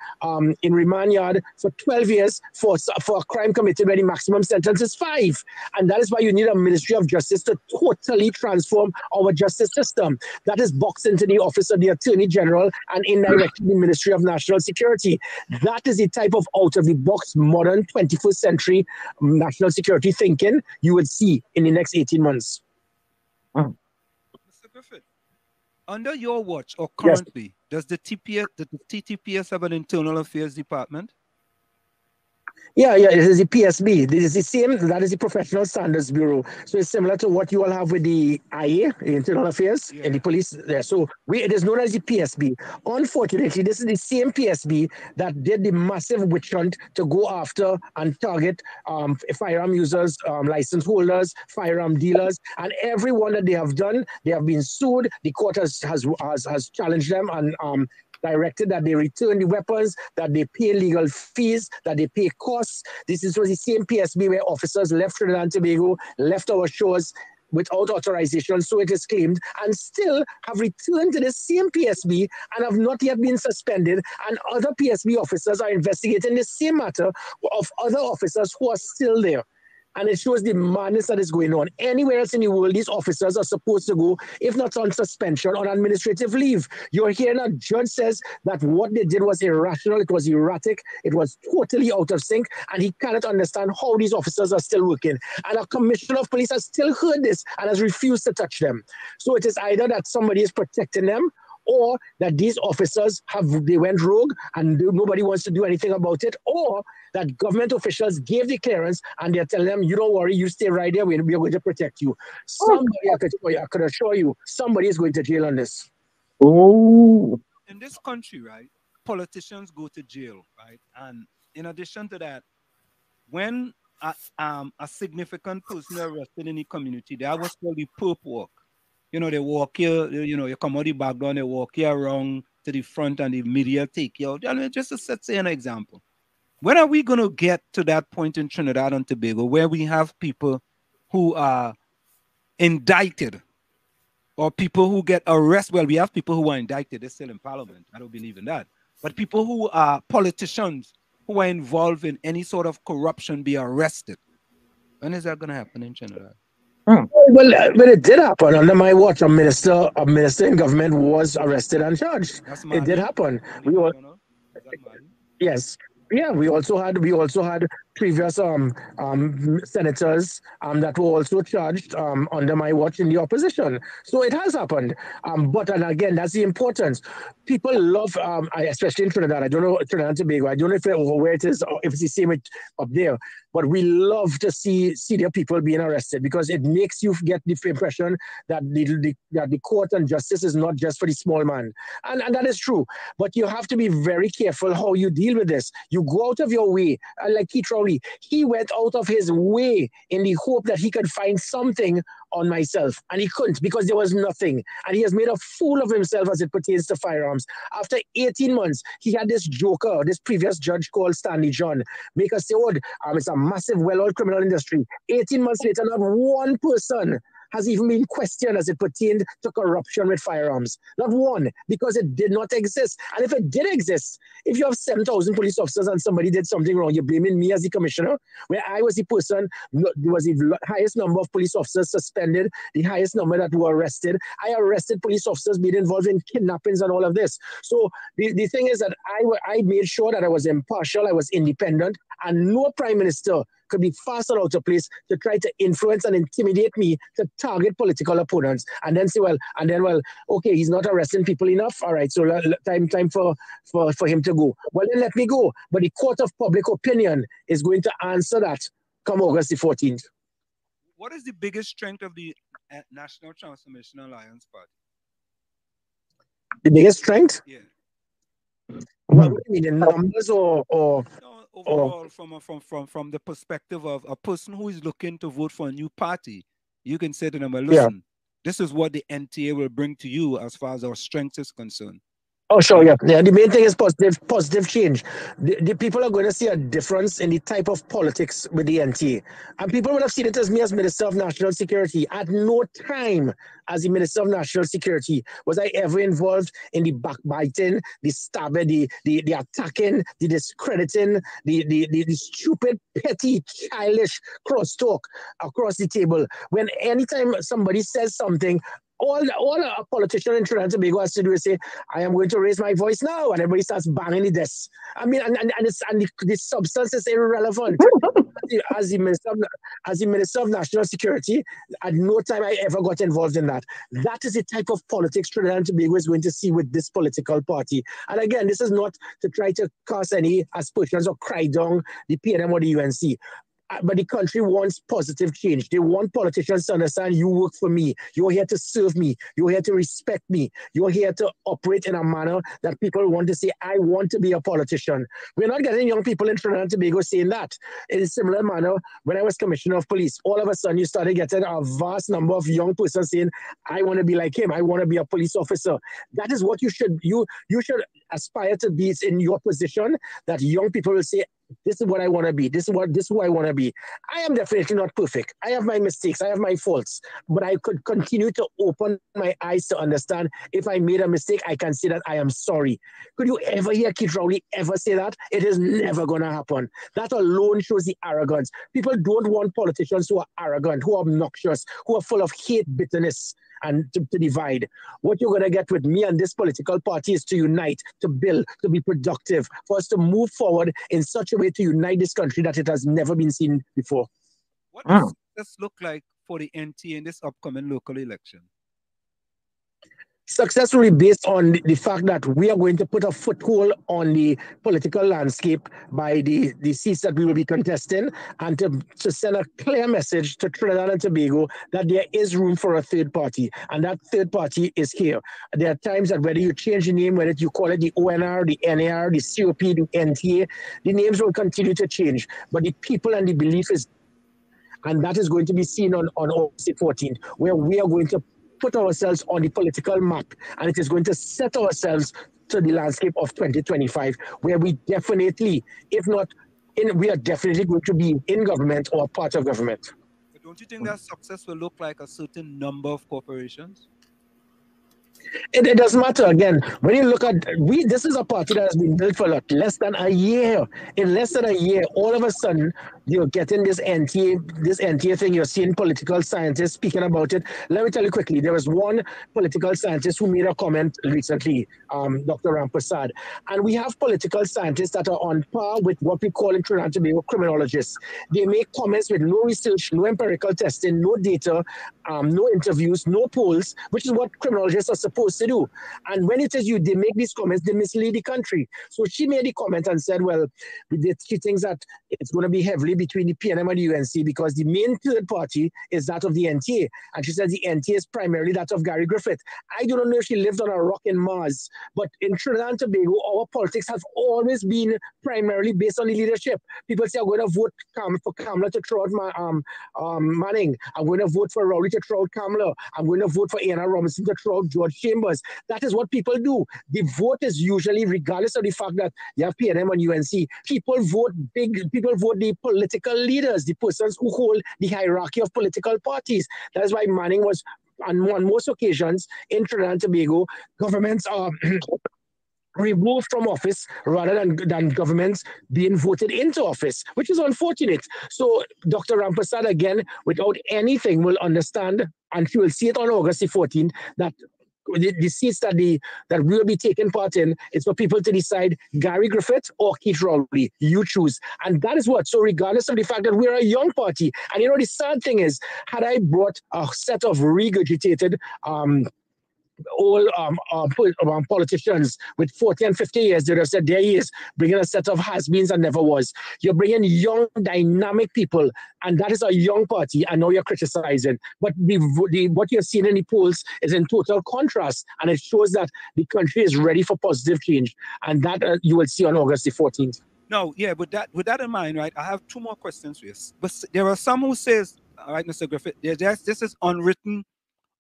in remand yard for 12 years for a crime committed where the maximum sentence is 5. And that is why you need a Ministry of Justice to totally transform our justice system. That is boxed into the Office of the Attorney General and indirectly the Ministry of National Security. That is the type of out-of-the-box, modern 21st century national security thinking you would see in the next 18 months. Mr. Griffith, Under your watch or Yes. currently, does the TTPS have an internal affairs department? Yeah, it is the PSB. This is the same, that is the Professional Standards Bureau. So it's similar to what you all have with the IA, Internal Affairs, and the police there. So it is known as the PSB. Unfortunately, this is the same PSB that did the massive witch hunt to go after and target firearm users, license holders, firearm dealers, and everyone that they have done, they have been sued. The court has challenged them and directed that they return the weapons, that they pay legal fees, that they pay costs. This was the same PSB where officers left Trinidad and Tobago, left our shores without authorization, so it is claimed, and still have returned to the same PSB and have not yet been suspended. And other PSB officers are investigating the same matter of other officers who are still there. And it shows the madness that is going on. Anywhere else in the world, these officers are supposed to go, if not on suspension, on administrative leave. You're hearing a judge says that what they did was irrational, it was erratic, it was totally out of sync, and he cannot understand how these officers are still working. And a commissioner of police has still heard this and has refused to touch them. So it is either that somebody is protecting them, or that these officers they went rogue and nobody wants to do anything about it, or that government officials gave the clearance and they're telling them, you don't worry, you stay right there, we're going to protect you. Somebody, I could assure you, somebody is going to jail on this. Oh. In this country, right, politicians go to jail, right? And in addition to that, when a significant person is arrested in the community, that was called the perp walk. You know, they walk here, you come out the background, they walk here around to the front and the media take you out. I mean, just to say an example. When are we going to get to that point in Trinidad and Tobago where we have people who are indicted or people who get arrested? Well, we have people who are indicted. They're still in parliament. I don't believe in that. But people who are politicians who are involved in any sort of corruption be arrested. When is that going to happen in Trinidad? Well, it did happen under my watch. A minister in government was arrested and charged. It did happen. Yes. Yeah, we also had previous senators that were also charged under my watch in the opposition. So it has happened. But and again, that's the importance. People love, especially in Trinidad. I don't know Trinidad and Tobago. I don't know where it is, or if it's the same up there. But we love to see their people being arrested because it makes you get the impression that the court and justice is not just for the small man, and that is true. But you have to be very careful how you deal with this. You go out of your way, like Keith Rowley. He went out of his way in the hope that he could find something on myself, and he couldn't because there was nothing. And he has made a fool of himself as it pertains to firearms. After 18 months, he had this joker, this previous judge called Stanley John, make us say, oh, it's a massive, well-oiled criminal industry. 18 months later, not one person has even been questioned as it pertained to corruption with firearms. Not one, because it did not exist. And if it did exist, if you have 7,000 police officers and somebody did something wrong, you're blaming me as the commissioner, where I was the person, there was the highest number of police officers suspended, the highest number that were arrested. I arrested police officers being involved in kidnappings and all of this. So the thing is that I made sure that I was impartial, I was independent, and no prime minister could be faster out of place to try to influence and intimidate me to target political opponents and then say, well, okay, he's not arresting people enough. All right, so time for him to go. Well, then let me go. But the court of public opinion is going to answer that come August the 14th. What is the biggest strength of the National Transformation Alliance Party? The biggest strength? Yeah. What do you mean, in numbers or no, overall, from the perspective of a person who is looking to vote for a new party, you can say to them, well, listen, this is what the NTA will bring to you as far as our strength is concerned. Oh, sure, yeah. The main thing is positive change. The people are going to see a difference in the type of politics with the NTA. And people would have seen it as me as Minister of National Security. At no time as the Minister of National Security was I ever involved in the backbiting, the stabbing, the attacking, the discrediting, the stupid, petty, childish crosstalk across the table. When anytime somebody says something all a politician in Trinidad and Tobago has to do is say, I am going to raise my voice now, and everybody starts banging the desk. I mean, and the substance is irrelevant. As the Minister of National Security, at no time I ever got involved in that. That is the type of politics Trinidad and Tobago is going to see with this political party. And again, this is not to try to cast any aspersions or cry down the PNM or the UNC. But the country wants positive change. They want politicians to understand you work for me. You're here to serve me. You're here to respect me. You're here to operate in a manner that people want to say, I want to be a politician. We're not getting young people in Trinidad and Tobago saying that. In a similar manner, when I was commissioner of police, all of a sudden you started getting a vast number of young persons saying, I want to be like him. I want to be a police officer. That is what you should aspire to be in your position, that young people will say, this is what I want to be. This is who I want to be. I am definitely not perfect. I have my mistakes. I have my faults. But I could continue to open my eyes to understand if I made a mistake, I can say that I am sorry. Could you ever hear Keith Rowley ever say that? It is never going to happen. That alone shows the arrogance. People don't want politicians who are arrogant, who are obnoxious, who are full of hate, bitterness, and to divide. What you're going to get with me and this political party is to unite, to build, to be productive, for us to move forward in such a way to unite this country that it has never been seen before. What does this look like for the NTA in this upcoming local election? Success will be based on the fact that we are going to put a foothold on the political landscape by the seats that we will be contesting, and to send a clear message to Trinidad and Tobago that there is room for a third party, and that third party is here. There are times that whether you change the name, whether you call it the ONR, the NAR, the COP, the NTA, the names will continue to change, but the people and the belief is, and that is going to be seen on August 14th, where we are going to put ourselves on the political map, and it is going to set ourselves to the landscape of 2025, where we definitely, if not we are definitely going to be in government or part of government. But don't you think that success will look like a certain number of corporations? It doesn't matter. Again, when you look at, this is a party that has been built for less than a year. In less than a year, all of a sudden, you're getting this NTA thing. You're seeing political scientists speaking about it. Let me tell you quickly, there was one political scientist who made a comment recently, Dr. Ramprasad. And we have political scientists that are on par with what we call in Trinidad and Tobago criminologists. They make comments with no research, no empirical testing, no data, no interviews, no polls, which is what criminologists are supposed to do. And when it is they make these comments, they mislead the country. So she made the comment and said, well, she thinks that it's going to be heavily between the PNM and the UNC because the main third party is that of the NTA. And she says the NTA is primarily that of Gary Griffith. I don't know if she lived on a rock in Mars, but in Trinidad and Tobago, our politics have always been primarily based on the leadership. People say, I'm going to vote for Kamala to throw out Manning. I'm going to vote for Rowley to throw out Kamala. I'm going to vote for Anna Robinson to throw out George Chambers. That is what people do. The vote is usually, regardless of the fact that you have PNM and UNC, people vote the political leaders, the persons who hold the hierarchy of political parties. That is why Manning was, on most occasions in Trinidad and Tobago, governments are removed from office rather than governments being voted into office, which is unfortunate. So Dr. Ramprasad, again, without anything, will understand, and she will see it on August the 14th, that the seats that we will be taking part in is for people to decide Gary Griffith or Keith Rowley. You choose. And that is what. So regardless of the fact that we're a young party, and the sad thing is, had I brought a set of regurgitated all politicians with 40 and 50 years, they would have said, there he is, bringing a set of has-beens and never was. You're bringing young, dynamic people, and that is a young party, and now you're criticizing. But what you're seeing in the polls is in total contrast, and it shows that the country is ready for positive change, and that you will see on August the 14th. No, yeah, with that in mind, right, I have two more questions for you. But there are some who says, all right, Mr. Griffith, this is unwritten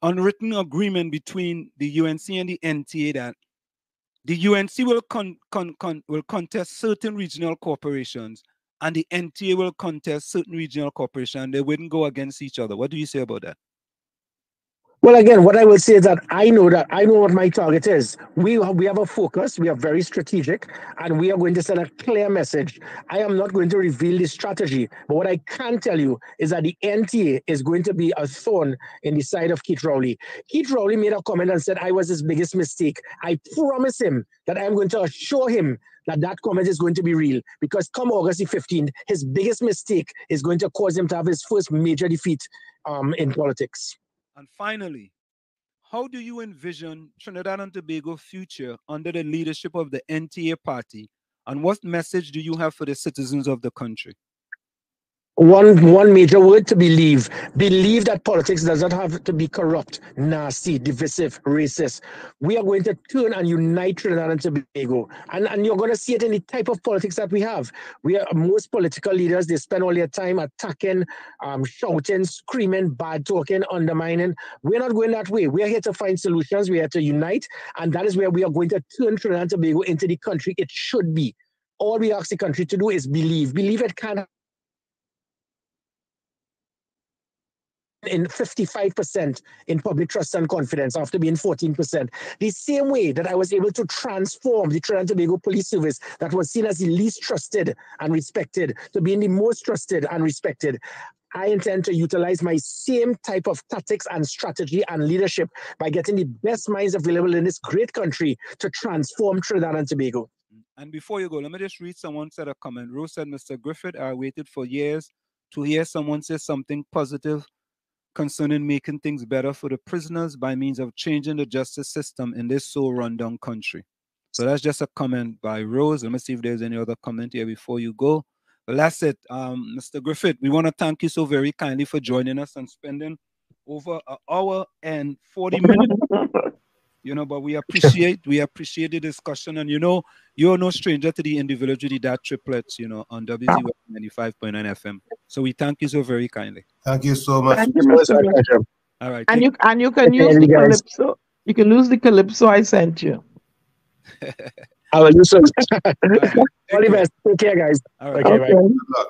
agreement between the UNC and the NTA that the UNC will contest certain regional corporations and the NTA will contest certain regional corporations. They wouldn't go against each other. What do you say about that? Well, again, what I will say is that I know what my target is. We have a focus. We are very strategic, and we are going to send a clear message. I am not going to reveal the strategy, but what I can tell you is that the NTA is going to be a thorn in the side of Keith Rowley. Keith Rowley made a comment and said I was his biggest mistake. I promise him that I am going to assure him that that comment is going to be real, because come August the 15th, his biggest mistake is going to cause him to have his first major defeat in politics. And finally, how do you envision Trinidad and Tobago's future under the leadership of the NTA party? And what message do you have for the citizens of the country? One major word: to believe. Believe that politics does not have to be corrupt, nasty, divisive, racist. We are going to turn and unite Trinidad and Tobago. And you're going to see it in the type of politics that we have. Most political leaders, they spend all their time attacking, shouting, screaming, bad talking, undermining. We're not going that way. We are here to find solutions. We are here to unite. And that is where we are going to turn Trinidad and Tobago into the country it should be. All we ask the country to do is believe. Believe it can in 55% in public trust and confidence after being 14%. The same way that I was able to transform the Trinidad and Tobago Police Service that was seen as the least trusted and respected to being the most trusted and respected. I intend to utilize my same type of tactics and strategy and leadership by getting the best minds available in this great country to transform Trinidad and Tobago. And before you go, let me just read someone said a comment. Rose said, Mr. Griffith, I waited for years to hear someone say something positive concerning making things better for the prisoners by means of changing the justice system in this so rundown country. So that's just a comment by Rose. Let me see if there's any other comment here before you go. Well, that's it. Mr. Griffith, we want to thank you so very kindly for joining us and spending over an hour and 40 minutes. But we appreciate the discussion. And you're no stranger to the individuality that triplets, on WZYE 95.9 FM. So we thank you so very kindly. Thank you so much. Thank you, Mr. All right. And you can use the calypso. You can use the calypso I sent you. I will use it. All the best. Take care, guys. All right. Okay, bye. Good luck.